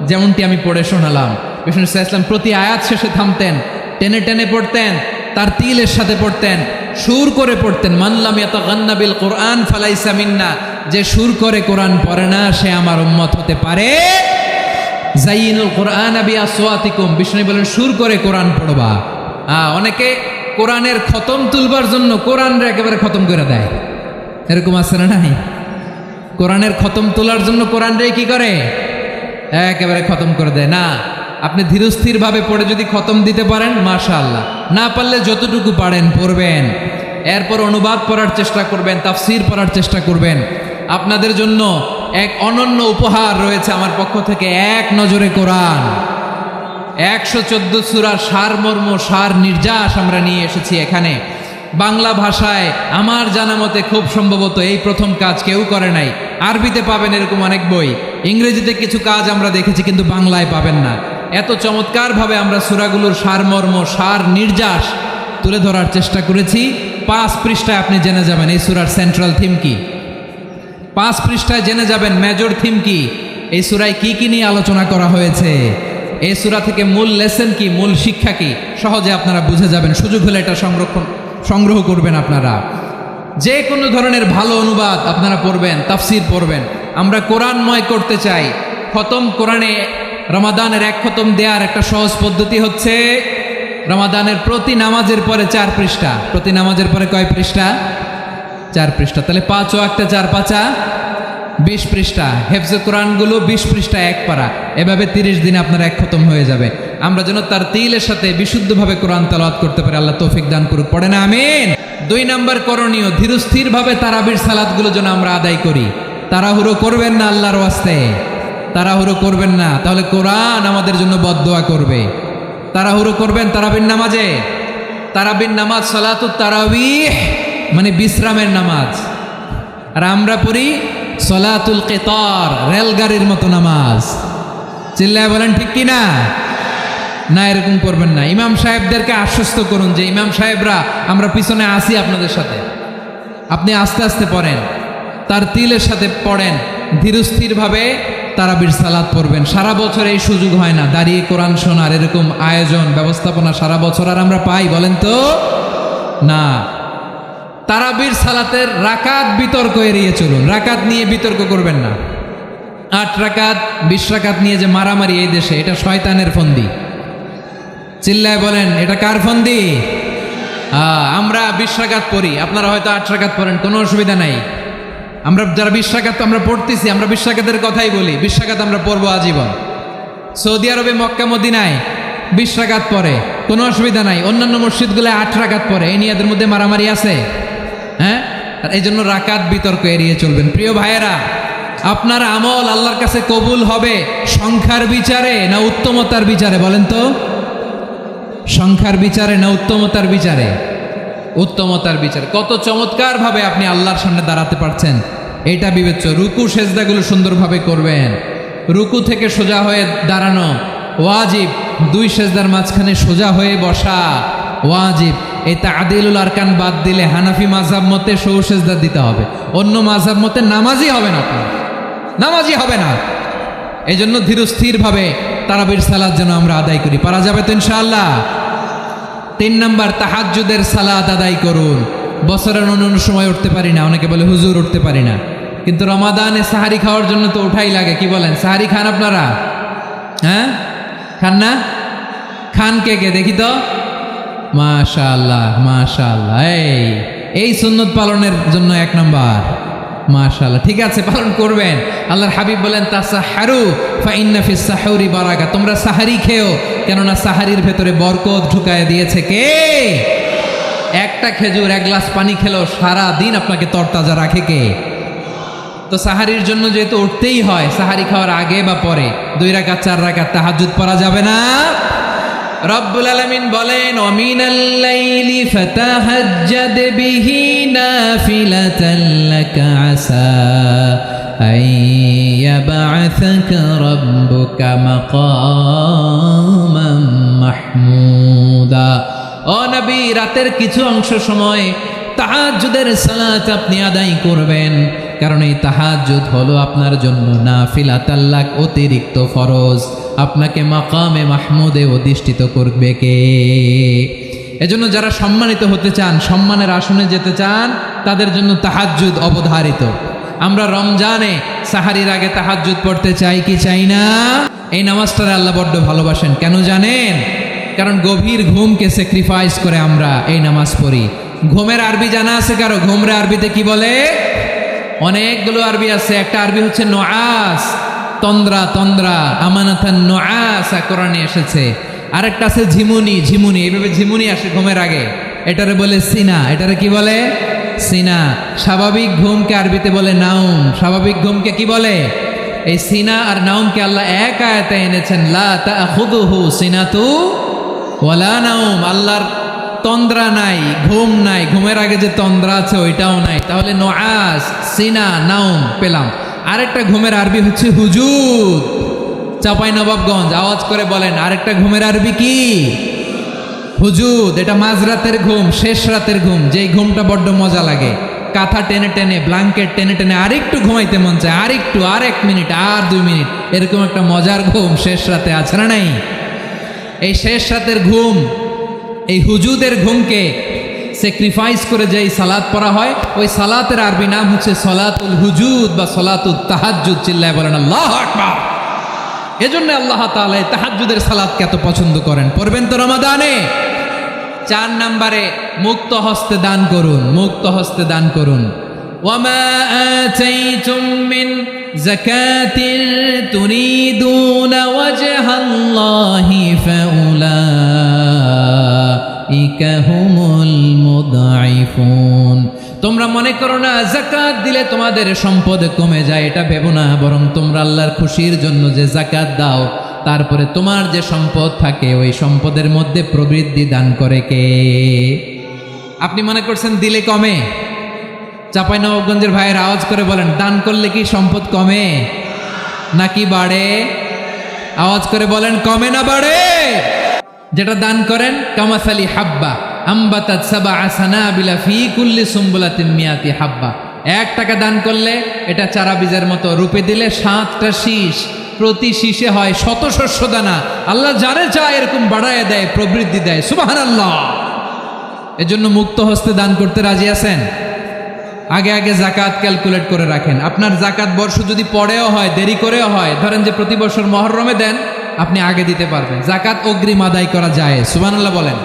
যেমনটি আমি পড়ে শোনালাম। বিষ্ণু ইসলাম প্রতি আয়াত শেষে থামতেন, টেনে টেনে পড়তেন, তার তিলের সাথে পড়তেন, সুর করে পড়তেন। মানলাম ইয়াতাগান্না বিল কোরআন ফালাইসা মিন্না, যে সুর করে কোরআন পড়ে না সে আমার উম্মত হতে পারে। জাইনুল কোরআন বিআসওয়াতিকুম, বিষ্ণু বলেন সুর করে কোরআন পড়বা। অনেকে কোরআনের খতম তুলবার জন্য কোরআনরে একেবারে খতম করে দেয়, এরকম আছে না নাই? কোরআনের খতম তোলার জন্য কোরআনরে কি করে? একেবারে খতম করে দেয়। না, আপনি ধীরস্থিরভাবে পড়ে যদি খতম দিতে পারেন মাশাআল্লাহ, না পারলে যতটুকু পারেন পড়বেন। এরপর অনুবাদ পড়ার চেষ্টা করবেন, তাফসির পড়ার চেষ্টা করবেন। আপনাদের জন্য এক অনন্য উপহার রয়েছে আমার পক্ষ থেকে, এক নজরে কোরআন। 114 সূরার সারমর্ম, সার নির্যাস আমরা নিয়ে এসেছি এখানে বাংলা ভাষায়। আমার জানা মতে খুব সম্ভবত এই প্রথম কাজ কেউ করে নাই। আরবিতে পাবেন এরকম অনেক বই, ইংরেজিতে কিছু কাজ আমরা দেখেছি, কিন্তু বাংলায় পাবেন না। এত চমৎকারভাবে আমরা সূরাগুলোর সারমর্ম, সার নির্যাস তুলে ধরার চেষ্টা করেছি। 5 পৃষ্ঠায় আপনি জেনে যাবেন এই সূরার সেন্ট্রাল থিম কি। 5 পৃষ্ঠায় জেনে যাবেন মেজর থিম কি, এই সূরায় কি কি নিয়ে আলোচনা করা হয়েছে, এই সূরা থেকে মূল লেসন কি, মূল শিক্ষা কি, সহজে আপনারা বুঝে যাবেন। সুযোগ হলে এটা সংগ্রহ করবেন। আপনারা যে কোনো ধরনের ভালো অনুবাদ আপনারা পড়বেন, তাফসির পড়বেন। আমরা কোরআনময় করতে চাই। খতম কোরআনে রমাদানের 1 খতম দেওয়ার একটা সহজ পদ্ধতি হচ্ছে রমাদানের প্রতি নামাজের পরে 4 পৃষ্ঠা। প্রতি নামাজের পরে কয় পৃষ্ঠা? 4 পৃষ্ঠা। তাহলে 5 ওয়াক্তে 4 পাঁচা 20 পৃষ্ঠা। হেফজে কোরআনগুলো 20 পৃষ্ঠা 1 পারা। এভাবে 30 দিনে আপনার 1 খতম হয়ে যাবে। আমরা যেন তার তিলের সাথে বিশুদ্ধভাবে কোরআন তেলাওয়াত করতে পারি, আল্লাহ তৌফিক দান করুক। পড়ে না আমিন। 2 নাম্বার করণীয়, ধীরস্থিরভাবে তারাবির সালাতগুলো যেন আমরা আদায় করি। তাড়াহুড়ো করবেন না আল্লাহর ওয়াস্তে, তাড়াহুড়ো করবেন না, তাহলে কোরআন আমাদের জন্য বদদোয়া করবে। তাড়াহুড়ো করবেন তারাবির নামাজে। তারাবির নামাজ সালাতুত তারাবিহ মানে বিশ্রামের নামাজ, আর আমরা পড়ি সলাতুল কিতার, রেলগাড়ির মতো নামাজ। চিল্লায় বলেন ঠিক কি না? না, এরকম করবেন না। ইমাম সাহেবদেরকে আশ্বস্ত করুন যে ইমাম সাহেবরা আমরা পিছনে আসি আপনাদের সাথে, আপনি আস্তে আস্তে পড়েন, তার তিলের সাথে পড়েন, ধীরস্থিরভাবে তারাবির সালাত পড়বেন। সারা বছর এই সুযোগ হয় না দাঁড়িয়ে কোরআন শোনার, এরকম আয়োজন ব্যবস্থাপনা সারা বছর আর আমরা পাই বলেন তো? না। তারাবির সালাতের রাকাত বিতর্ক এড়িয়ে চলুন। রাকাত নিয়ে বিতর্ক করবেন না। 8 রাকাত 20 রাকাত নিয়ে যে মারামারি এই দেশে, এটা শয়তানের ফন্দি। চিল্লায় বলেন এটা কার ফন্দি? আমরা 20 রাকাত পড়ি, আপনারা হয়তো 8 রাকাত পড়েন, কোনো অসুবিধা নাই। আমরা যারা 20 রাকাত আমরা পড়তেছি, আমরা 20 রাকাতের কথাই বলি। 20 রাকাত আমরা পড়বো আজীবন। সৌদি আরবে মক্কা মদিনায় 20 রাকাত পড়ে, কোনো অসুবিধা নাই। অন্যান্য মসজিদগুলো 8 রাকাত পড়ে, এই নিয়ে এদের মধ্যে মারামারি আছে? হ্যাঁ, এই জন্য রাকাত বিতর্ক এড়িয়ে চলবেন। প্রিয় ভাইয়েরা, আপনার আমল আল্লাহর কাছে কবুল হবে সংখ্যার বিচারে না উত্তমতার বিচারে বলেন তো? সংখ্যার বিচারে না উত্তমতার বিচারে? উত্তমতার বিচারে। কত চমৎকার ভাবে আপনি আল্লাহর সামনে দাঁড়াতে পারছেন এটা বিবেচ্য। রুকু সেজদাগুলো সুন্দরভাবে করবেন। রুকু থেকে সোজা হয়ে দাঁড়ানো ওয়াজিব, 2 সেজদার মাঝখানে সোজা হয়ে বসা ওয়াজিব। এই তা'দিলুল আরকান বাদ দিলে হানাফি মাযহাব মতে সৌ সেজদা দিতে হবে, অন্য মাযহাব মতে নামাজই হবে না, আপনার নামাজই হবে না। এই জন্য ধীরস্থিরভাবে তারাবির সালাত যেন আমরা আদায় করি। পারা যাবে তো ইনশাআল্লাহ? 3 নাম্বার, তাহাজ্জুদের সালাত আদায় করুন। বছরের অন্য সময় উঠতে পারি না, অনেকে বলে হুজুর উঠতে পারি না, কিন্তু রমাদানে সাহারি খাওয়ার জন্য তো উঠাই লাগে। কি বলেন, সাহারি খান আপনারা? হ্যাঁ, খান না? খান কে কে দেখি তো? মাশাআল্লাহ মাশাআল্লাহ। এই সুন্নত পালনের জন্য 1 নাম্বার। মাশাআল্লাহ, ঠিক আছে, পালন করবেন। আল্লাহর হাবিব বলেন তাসাহারু ফাইন্না ফিস সাহুরি বারাকা, তোমরা সাহারি খেও, কেননা সাহারির ভেতরে বরকত ঢুকায় দিয়েছে কে? একটা খেজুর, এক গ্লাস পানি খেলেও সারা দিন আপনাকে তরতাজা রাখে কে? তো সাহারির জন্য যেহেতু উঠতেই হয়, সাহারি খাওয়ার আগে বা পরে 2 রাকাত 4 রাকাত তাহাজ্জুদ পড়া যাবে না? রব্বুল আলামিন বলেন ওয়ামিনাল লাইলি ফাতাহাজ্জাদ বিহি নাফিলাতান লাকা আসা আইয়াবআসাকা রাব্বুকা মাকামান মাহমুদা। ও নবী, রাতের কিছু অংশ সময় তাহাজ্জুদের সালাত আপনি আদায় করবেন, কারণ এই তাহাজ্জুদ হলো আপনার জন্য নাফিলা, তাল্লাক অতিরিক্ত ফরজ। আপনাকে মাকামে মাহমুদে অধিষ্ঠিত করবে কে? এজন্য যারা সম্মানিত হতে চান, সম্মানের আসনে যেতে চান, তাদের জন্য তাহাজ্জুদ অবধারিত। আমরা রমজানে সাহারির আগে তাহাজ্জুদ পড়তে চাই কি চাই না? এই নামাজটারে আল্লাহ বড্ড ভালোবাসেন। কেন জানেন? কারণ গভীর ঘুমকে স্যাক্রিফাইস করে আমরা এই নামাজ পড়ি। ঘুমের আরবি জানা আছে কারো? ঘুমরে আরবিতে কি বলে? অনেকগুলো আরবি আছে। একটা আরবি হচ্ছে নোয়াস, তন্দ্রা, তন্দ্রা, আমানাথান নোয়াসা কোরআনে এসেছে। আরেকটা আছে ঝিমুনি, ঝিমুনি, এইভাবে ঝিমুনি আসে ঘুমের আগে, এটারে বলে সিনা। এটারে কি বলে? সিনা। স্বাভাবিক ঘুমকে আরবিতে বলে নাউম। স্বাভাবিক ঘুমকে কি বলে? এই সিনা আর নাউমকে আল্লাহ এক আয়াতে এনেছেন, লা তাখুযুহু সিনাতু ওয়ালা নাউম। আল্লাহর তন্দ্রা নাই, ঘুম নাই, ঘুমের আগে যে তন্দ্রা আছে ওইটাও নাই। তাহলে নোয়াস, সিনা, নাউম পেলাম। আরেকটা ঘুমের আরবি হচ্ছে হুজুদ। চাপাই নবাবগঞ্জ আওয়াজ করে বলেন, আরেকটা ঘুমের আরবি কি? হুজুদ। এটা মাঝরাতের ঘুম, শেষ রাতের ঘুম, যেই ঘুমটা বড্ড মজা লাগে। কাঁথা টেনে টেনে, ব্ল্যাঙ্কেট টেনে টেনে আরেকটু ঘুমাইতে মন চায়, আরেকটু, আর 1 মিনিট, আর 2 মিনিট, এরকম একটা মজার ঘুম শেষ রাতে আছে না নাই? এই শেষ রাতের ঘুম, এই হুজুদের ঘুমকে স্যাক্রিফাইস করে যেই সালাত পড়া হয়, ওই সালাতের আরবি নাম হচ্ছে সলাতুল হুজুদ বা সলাতুল তাহাজ্জুদ। চিল্লায় বলেন আল্লাহু আকবার। এজন্য আল্লাহ তাআলা এই তাহাজ্জুদের সালাতকে এত পছন্দ করেন। পড়বেন তো রমাদানে। 4 নম্বরে মুক্ত হস্তে দান করুন, মুক্ত হস্তে দান করুন। ওয়ামা আতাইতুম মিন যাকাতিন তুরিদুনা ওয়াজহাল্লাহি ফাউলাইকা হুমুল মুদঈফুন। তোমরা মনে করো না যাকাত দিলে তোমাদের সম্পদ কমে যায়, এটা ভেবো না। বরং তোমরা আল্লাহর খুশির জন্য যে যাকাত দাও, তারপরে তোমার যে সম্পদ থাকে ওই সম্পদের মধ্যে প্রবৃদ্ধি দান করে কে? আপনি মনে করছেন দিলে কমে? চাঁপাইনবাবগঞ্জের ভাইয়ের আওয়াজ করে বলেন, দান করলে কি সম্পদ কমে নাকি বাড়ে? আওয়াজ করে বলেন, কমে না বাড়ে? যেটা দান করেন, কামাসালি হাব্বা আম্বাতাত সাবআ সানাবিলা ফি কুল্লি সুম্বুলাতিন মিয়াতি হাব্বা। 1 টাকা দান করলে এটা চারা বীজের মতো, রূপে দিলে 7টা শীষ, প্রতি শীষে হয় 100 শস্য দানা। আল্লাহ যারে চায় এরকম বাড়ায় দেয়, প্রবৃদ্ধি দেয়। সুবহানাল্লাহ। এজন্য মুক্ত হস্তে দান করতে রাজি আছেন? আগে আগে জাকাত ক্যালকুলেট করে রাখেন। আপনার জাকাত বর্ষ যদি পরেও হয়, দেরি করেও হয়, ধরেন যে প্রতি বছর মুহররমে দেন, আপনি আগে দিতে পারবেন। জাকাত অগ্রিম আদায় করা যায়। সুবহানাল্লাহ বলেন।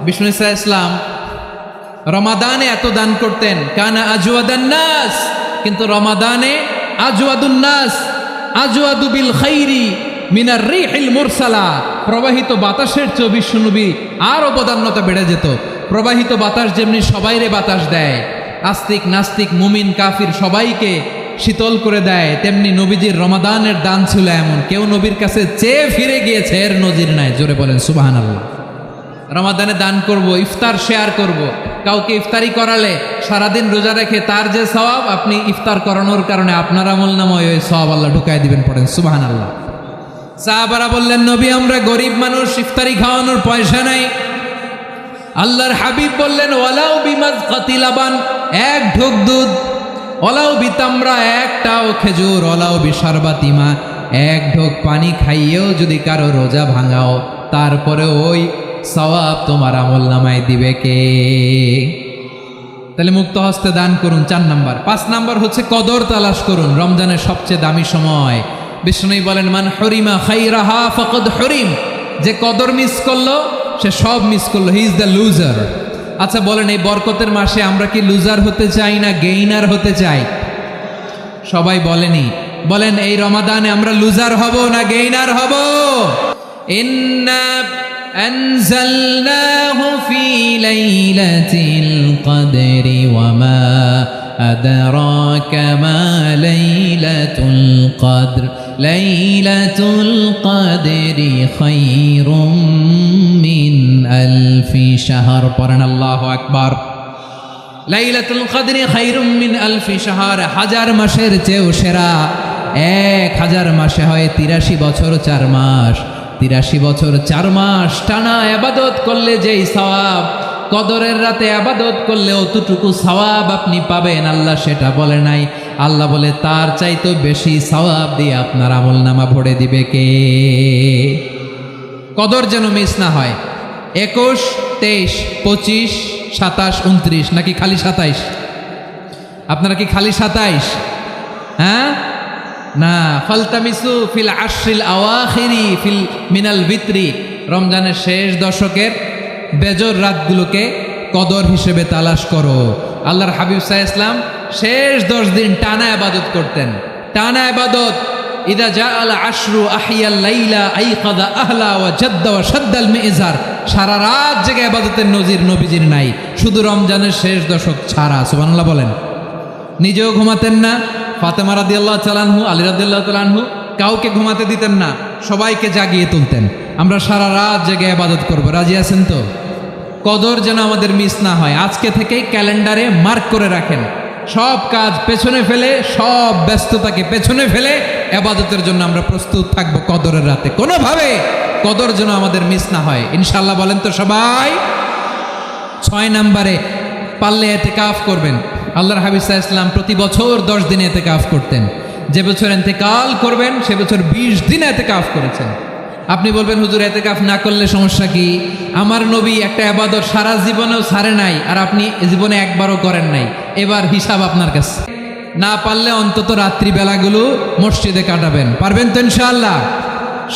বিষ্ণু ইসা ইসলাম রমাদানে এত দান করতেন, কানা আজওয়াদান নাস, কিন্তু রমাদানে আজওয়াদুন নাস আজওয়াদু বিল খাইরি মিনার রিহিল মুরসালা। প্রবাহিত বাতাসের চেয়ে বিশ্বনবী আরও বদান্যতা বেড়ে যেত। প্রবাহিত বাতাস যেমনি সবাইরে বাতাস দেয়, আস্তিক নাস্তিক মুমিন কাফির সবাইকে শীতল করে দেয়, তেমনি নবীজির রমাদানের দান ছিল এমন, কেউ নবীর কাছে চেয়ে ফিরে গিয়েছে এর নজির নাই। জোরে বলেন সুবহানাল্লাহ। রমাদানে দান করব, ইফতার শেয়ার করব। কাউকে ইফতারি করালে সারাদিন রোজা রেখে তার যে সওয়াব, আপনি ইফতার করানোর কারণে আপনার আমলনামায় ওই সওয়াব আল্লাহ ঢুকায় দিবেন। পড়েন সুবহানাল্লাহ। সাহাবারা বললেন, নবী আমরা গরিব মানুষ, ইফতারি খাওয়ানোর পয়সা নাই। আল্লাহর হাবিব বললেন, ওয়ালাউ বিমাজকাতি লাবান, 1 ঢোক দুধ, ওয়ালাউ বিতামরা, 1টাও খেজুর, ওয়ালাউ বিশারবাতিমা, 1 ঢোক পানি খাইয়েও যদি কারো রোজা ভাঙাও, তারপরে ওই সওয়াব তোমার আমলনামায় দিবে কে? তাহলে মুক্ত হস্তে দান করুন, 4 নাম্বার। 5 নাম্বার হচ্ছে কদর তালাশ করুন। রমজানের সবচেয়ে দামি সময়। বিষ্ণু বলেন, মান হরিমা খাইরাহা ফাকাদ হরিম। যে কদর মিস করলো সে সব মিস করলো, হি ইজ দ্য লুজার। আচ্ছা বলেন, এই বরকতের মাসে আমরা কি লুজার হতে চাই না গেইনার হতে চাই? সবাই বলেনি। বলেন এই রমাদানে আমরা লুজার হব না গেইনার হব? ইন্না আনজালনাহু ফি লাইলাতিল কদরি ওয়া মা আদরাকা মা লাইলাতুল কদর লাইলাতুল কদরি খায়রুম মিন আলফি শাহর। পড়েন আল্লাহু আকবার। লাইলাতুল কদরি খায়রুম মিন আলফি শাহর, 1000 মাসের চেয়েও সেরা। 1000 মাসে হয় 83 বছর 4 মাস। 83 বছর 4 মাস টানা ইবাদত করলে যেই সওয়াব, কদরের রাতে ইবাদত করলে অতটুকু সওয়াব আপনি পাবেন, আল্লাহ সেটা বলে নাই। আল্লাহ বলে তার চাইতে বেশি সওয়াব দিয়ে আপনার আমলনামা ভরে দিবে কে? কদর যেন মিস না হয়। 21, 23, 25, 27, 29 নাকি খালি 27? আপনারা কি খালি 27? হ্যাঁ না, ফালতামিসু ফিল আশরিল আওয়াখিরি ফিল মিনাল ভিতরি, রমজানের শেষ দশকের বেজর রাতগুলোকে কদর হিসেবে তালাশ করো। আল্লাহর হাবিব সাল্লাল্লাহু আলাইহি ওয়াসাল্লাম শেষ 10 দিন টানা ইবাদত করতেন, টানা ইবাদত। ইদা জাআল আশরু আহিয়াল লাইলা আইকাদা আহলা ওয়া জাদ্দা ওয়া শাদ্দাল মিজার, সারা রাত জেগে ইবাদতের নজির নবীজির নাই, শুধু রমজানের শেষ দশক ছাড়া। সুবহানাল্লাহ বলেন। নিজেও ঘুমাতেন না, ফাতেমা রাদিয়াল্লাহু তাআলা আনহু, আলী রাদিয়াল্লাহু তাআলা আনহু কাউকে ঘুমাতে দিতেন না, সবাইকে জাগিয়ে তুলতেন। আমরা সারা রাত জেগে ইবাদত করব, রাজি আছেন তো? কদর যেন আমাদের মিস না হয়। আজকে থেকেই ক্যালেন্ডারে মার্ক করে রাখেন, সব কাজ পেছনে ফেলে, সব ব্যস্ততাকে পেছনে ফেলে ইবাদতের জন্য আমরা প্রস্তুত থাকবো কদরের রাতে। কোনোভাবে কদর যেন আমাদের মিস না হয়, ইনশাআল্লাহ। বলেন তো সবাই। 6 নম্বরে পারলে ইতিকাফ করবেন। আল্লাহর হাবিব সাল্লাল্লাহু আলাইহি ওয়াসাল্লাম প্রতি বছর 10 দিন ইতিকাফ করতেন। যে বছর ইন্তেকাল করবেন সে বছর 20 দিন ইতিকাফ করেছেন। আপনি বলবেন হুজুর ইতিকাফ না করলে সমস্যা কি? আমার নবী একটা ইবাদত সারা জীবনেও ছাড়ে নাই, আর আপনি জীবনে একবারও করেন নাই। এবার হিসাব আপনার কাছে। না পারলে অন্তত রাত্রিবেলাগুলো মসজিদে কাটাবেন। পারবেন তো ইনশাআল্লাহ?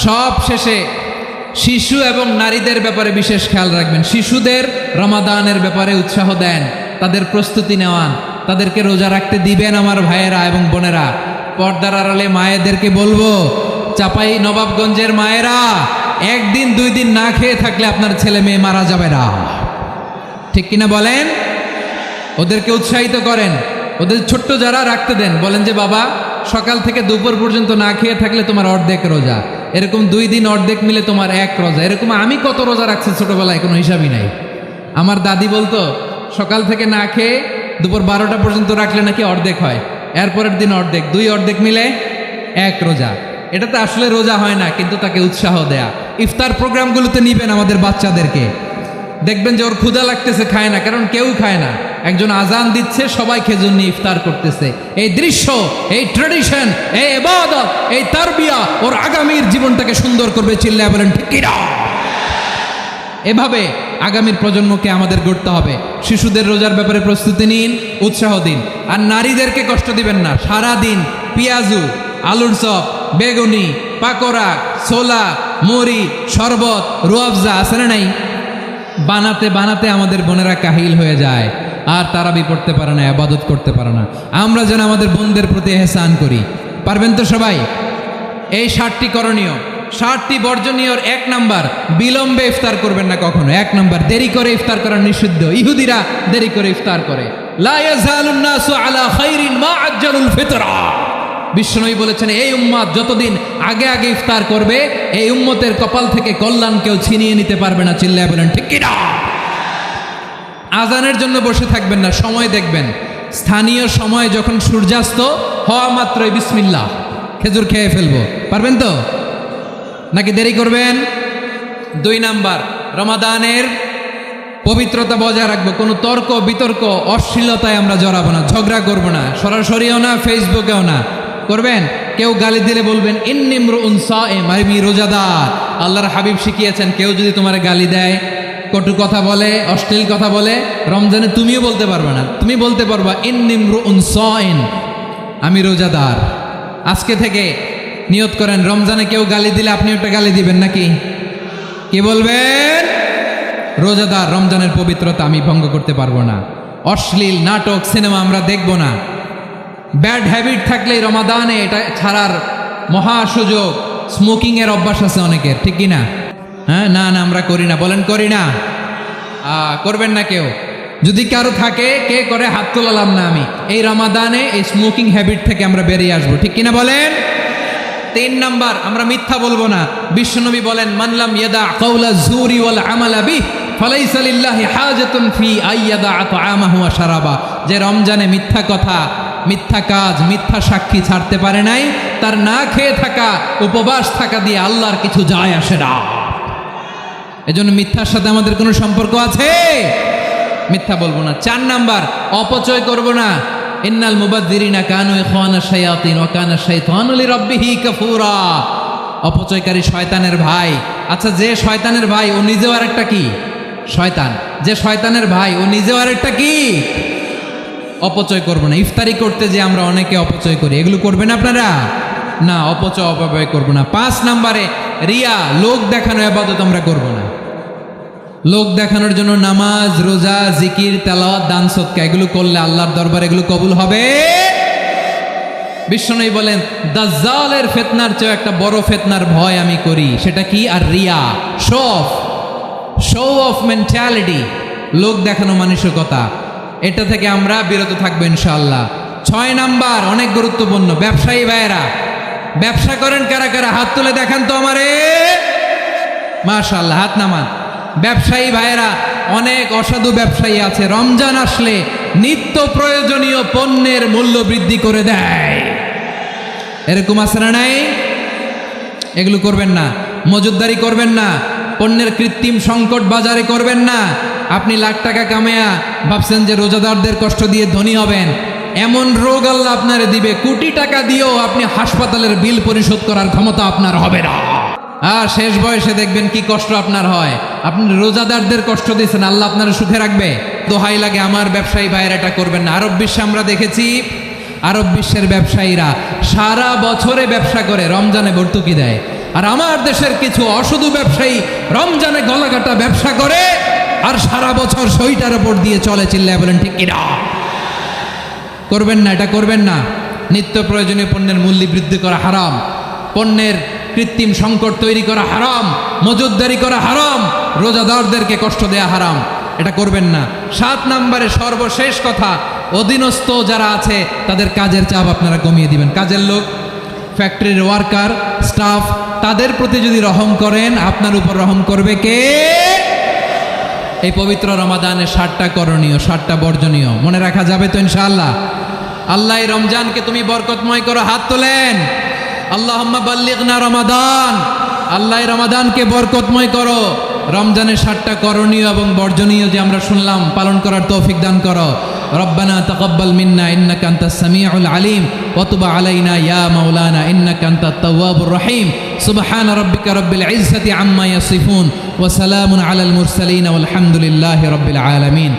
সব শেষে শিশু এবং নারীদের ব্যাপারে বিশেষ খেয়াল রাখবেন। শিশুদের রমাদানের ব্যাপারে উৎসাহ দেন, তাদের প্রস্তুতি নেওয়ান, তাদেরকে রোজা রাখতে দিবেন। আমার ভাইয়েরা এবং বোনেরা, পর্দার আড়ালে মায়েদেরকে বলবো, চাপাই নবাবগঞ্জের মায়েরা, 1 দিন 2 দিন না খেয়ে থাকলে আপনার ছেলে মেয়ে মারা যাবে না, ঠিক কিনা বলেন? ওদেরকে উৎসাহিত করেন, ওদের ছোট্ট যারা রাখতে দেন, বলেন যে বাবা সকাল থেকে দুপুর পর্যন্ত না খেয়ে থাকলে তোমার অর্ধেক রোজা, এরকম 2 দিন অর্ধেক মিলে তোমার 1 রোজা। এরকম আমি কত রোজা রাখছি ছোটবেলায়, কোনো হিসাবই নাই। আমার দাদি বলতো সকাল থেকে না খেয়ে দুপুর 12টা পর্যন্ত রাখলে নাকি অর্ধেক হয়, এরপরের দিন অর্ধেক, 2 অর্ধেক মিলে 1 রোজা। এটা তো আসলে রোজা হয় না, কিন্তু তাকে উৎসাহ দেয়া। ইফতার প্রোগ্রামগুলোতে নিবেন আমাদের বাচ্চাদেরকে, দেখবেন যে ওর ক্ষুধা লাগতেছে, খায় না, কারণ কেউ খায় না। একজন আজান দিচ্ছে, সবাই খেজুর নিয়ে ইফতার করতেছে। এই দৃশ্য, এই ট্রেডিশন, এই ইবাদত, এই তারবিয়া ওর আগামীর জীবনটাকে সুন্দর করবে। চিল্লায় বলেন ঠিক কিনা? এভাবে আগামীর প্রজন্মকে আমাদের গড়তে হবে। শিশুদের রোজার ব্যাপারে প্রস্তুতি নিন, উৎসাহ দিন। আর নারীদেরকে কষ্ট দিবেন না। সারা দিন পেঁয়াজু, আলুর চপ, বেগুনি, পাকোড়া, ছোলা, মুড়ি, শরবত, রুয়াবজা আছে না নাই, বানাতে বানাতে আমাদের বোনেরা কাহিল হয়ে যায়, আর তারাবি পড়তে পারে না, ইবাদত করতে পারে না। আমরা যেন আমাদের বোনদের প্রতি ইহসান করি। পারবেন তো সবাই? এই 7টি করণীয়, 7টি বর্জনীয়। 1 নাম্বার, বিলম্বে ইফতার করবেন না কখনো। 1 নাম্বার, দেরি করে ইফতার করা নিষিদ্ধ। ইহুদিরা দেরি করে ইফতার করে। লা ইয়াজালুন নাসু আলা খাইরিন মা আজ্জালুল ফিতরা। বিশ্বনবী বলেছেন এই উম্মত যতদিন আগে আগে ইফতার করবে, এই উম্মতের কপাল থেকে কল্যাণ কেউ ছিনিয়ে নিতে পারবে না। চিল্লায় বলেন ঠিক কিনা? আজানের জন্য বসে থাকবেন না, সময় দেখবেন। স্থানীয় সময় যখন সূর্যাস্ত হওয়া মাত্রই বিসমিল্লাহ, খেজুর খেয়ে ফেলবো। পারবেন তো নাকি দেরি করবেন? 2 নাম্বার, রমাদানের পবিত্রতা বজায় রাখবো। কোনো তর্ক বিতর্ক অশ্লীলতায় আমরা জড়াবো না, ঝগড়া করবো না, সরাসরিও না, ফেসবুকেও না। করবেন কেউ গালি দিলে বলবেন ইন্নিমরুন সায়েম, আমি রোজাদার। আল্লাহর হাবিব শিখিয়েছেন কেউ যদি তোমার গালি দেয়, কটু কথা বলে, অশ্লীল কথা বলে, রমজানে তুমিও বলতে পারবে না। তুমি বলতে পারবা ইন্নিমরুন সায়েম, আমি রোজাদার। আজকে থেকে নিয়ত করেন, রমজানে কেউ গালি দিলে আপনি একটা গালি দিবেন নাকি? কি বলবেন? রোজাদার, রমজানের পবিত্রতা আমি ভঙ্গ করতে পারবো না। অশ্লীল নাটক সিনেমা আমরা দেখব না। ব্যাড হ্যাবিট থাকলে রমাদানে এটা ছাড়ার মহা সুযোগ। স্মোকিং এর অভ্যাস আছে অনেকের, ঠিক কি না? হ্যাঁ, না না আমরা করি না, বলেন করি না। করবেন না কেউ? যদি কারো থাকে, কে করে হাত তোলালাম না আমি। এই রমাদানে এই স্মোকিং হ্যাবিট থেকে আমরা বেরিয়ে আসবো, ঠিক কিনা বলেন? 3 নাম্বার, আমরা মিথ্যা বলবো না। বিশ্বনবী বলেন, মানলাম ইয়াদা কাউলা জুরি ওয়াল আমালা বিহ ফালাইসা লিল্লাহি হাজাতুন ফি আইয়াদা তাআমাহু ওয়া শারাবা। যে রমজানে মিথ্যা কথা, মিথ্যা কাজ, মিথ্যা সাক্ষী ছাড়তে পারে নাই, তার না খেয়ে থাকা, উপবাস থাকা দিয়ে আল্লাহর কিছু যায় আসে না। এজন্য মিথ্যার সাথে আমাদের কোনো সম্পর্ক আছে? মিথ্যা বলবো না। 4 নাম্বার, অপচয় করব না। ইন্নাল মুবাযযিরিনা কানু ইখওয়ানা শায়াতিন ওয়া কানা শাইতানু লিরাব্বিহি কাফুরা। অপচয়কারী শয়তানের ভাই। আচ্ছা, যে শয়তানের ভাই ও নিজেও আরেকটা কি? শয়তান। যে শয়তানের ভাই ও নিজেও আরেকটা কি? অপচয় করব না। ইফতারি করতে যে আমরা অনেকে অপচয় করি, এগুলো করবেন আপনারা? না, অপচয় অপব্যয় করব না। 5 নাম্বারে, রিয়া, লোক দেখানো ইবাদত আমরা করব না। লোক দেখানোর জন্য নামাজ, রোজা, জিকির, তেলাওয়াত, দান, সদকা এগুলো করলে আল্লাহর দরবারে এগুলো কবুল হবে? বিশ্বনবী বলেন, দাজ্জালের ফিতনার চেয়ে একটা বড় ফিতনার ভয় আমি করি। সেটা কি? আর রিয়া, শো অফ মেন্টালিটি, লোক দেখানো মানসিকতা। এটা থেকে আমরা বিরত থাকবো ইনশাআল্লাহ। 6 নাম্বার, অনেক গুরুত্বপূর্ণ। ব্যবসায়ী ভাইয়েরা, ব্যবসা করেন কারা কারা? হাত তুলে দেখান তো আমারে। মাশাআল্লাহ, হাত নামান। ব্যবসায়ী ভাইয়েরা, অনেক অসাধু ব্যবসায়ী আছে, রমজান আসলে নিত্য প্রয়োজনীয় পণ্যের মূল্য বৃদ্ধি করে দেয়। এরকম আছে না নাই? এগুলো করবেন না। মজুদদারি করবেন না। পণ্যের কৃত্রিম সংকট বাজারে করবেন না। আপনি লাখ টাকা কামায়া ভাবছেন যে রোজাদারদের কষ্ট দিয়ে ধনী হবেন। এমন রোগ আল্লাহ আপনারে দিবে, কোটি টাকা দিয়েও আপনি হাসপাতালের বিল পরিশোধ করার ক্ষমতা আপনার হবে না। আর শেষ বয়সে দেখবেন কি কষ্ট আপনার হয়। আপনি রোজাদারদের কষ্ট দিয়েছেন, আল্লাহ আপনারা সুখে রাখবে? দোহাই লাগে আমার ব্যবসায়ী ভাইয়ের, এটা করবেন না। আরব বিশ্বে আমরা দেখেছি, আরব বিশ্বের ব্যবসায়ীরা সারা বছরে ব্যবসা করে, রমজানে ভর্তুকি দেয়। আর আমার দেশের কিছু অসাধু ব্যবসায়ী রমজানে গলাকাটা ব্যবসা করে আর সারা বছর সইটার উপর দিয়ে চলে। চিল্লায় বলেন ঠিক কিনা? করবেন না, এটা করবেন না। নিত্য প্রয়োজনীয় পণ্যের মূল্য বৃদ্ধি করা হারাম, পণ্যের কৃত্রিম সংকট তৈরি করা হারাম, মজুদদারি করা হারাম, রোজাদারদেরকে কষ্ট দেয়া হারাম, এটা করবেন না। 7 নাম্বারে সর্বশেষ কথা, অধীনস্থ যারা আছে তাদের কাজের চাপ আপনারা কমিয়ে দিবেন। কাজের লোক, ফ্যাক্টরির ওয়ার্কার, স্টাফ, তাদের প্রতি যদি রহম করেন, আপনার উপর রহম করবে কে? এই পবিত্র রমাদানে 7টা করণীয়, 7টা বর্জনীয় মনে রাখা যাবে তো ইনশাআল্লাহ? আল্লাহ এই রমজানকে তুমি বরকতময় করো। হাত তোলেন। আল্লাহুম্মা বাল্লিগনা রমাদান। আল্লাহ এই রমাদানকে বরকতময় করো। রমজানের 7টা করণীয় এবং বর্জনীয় যে আমরা শুনলাম, পালন করার তৌফিক দান করো। রব্বানা তাকাব্বাল মিন্না ইন্নাকা আনতাস সামিউল আলিম ওয়া তুব আলাইনা ইয়া মাওলানা ইন্নাকা আনতাত তাওয়াবুর রহিম। সুবহান রাব্বিকা রাব্বিল ইজ্জাতি আম্মা ইয়াসিফুন ওয়া সালামুন আলাল মুরসালিন ওয়াল হামদুলিল্লাহি রাব্বিল আলামিন।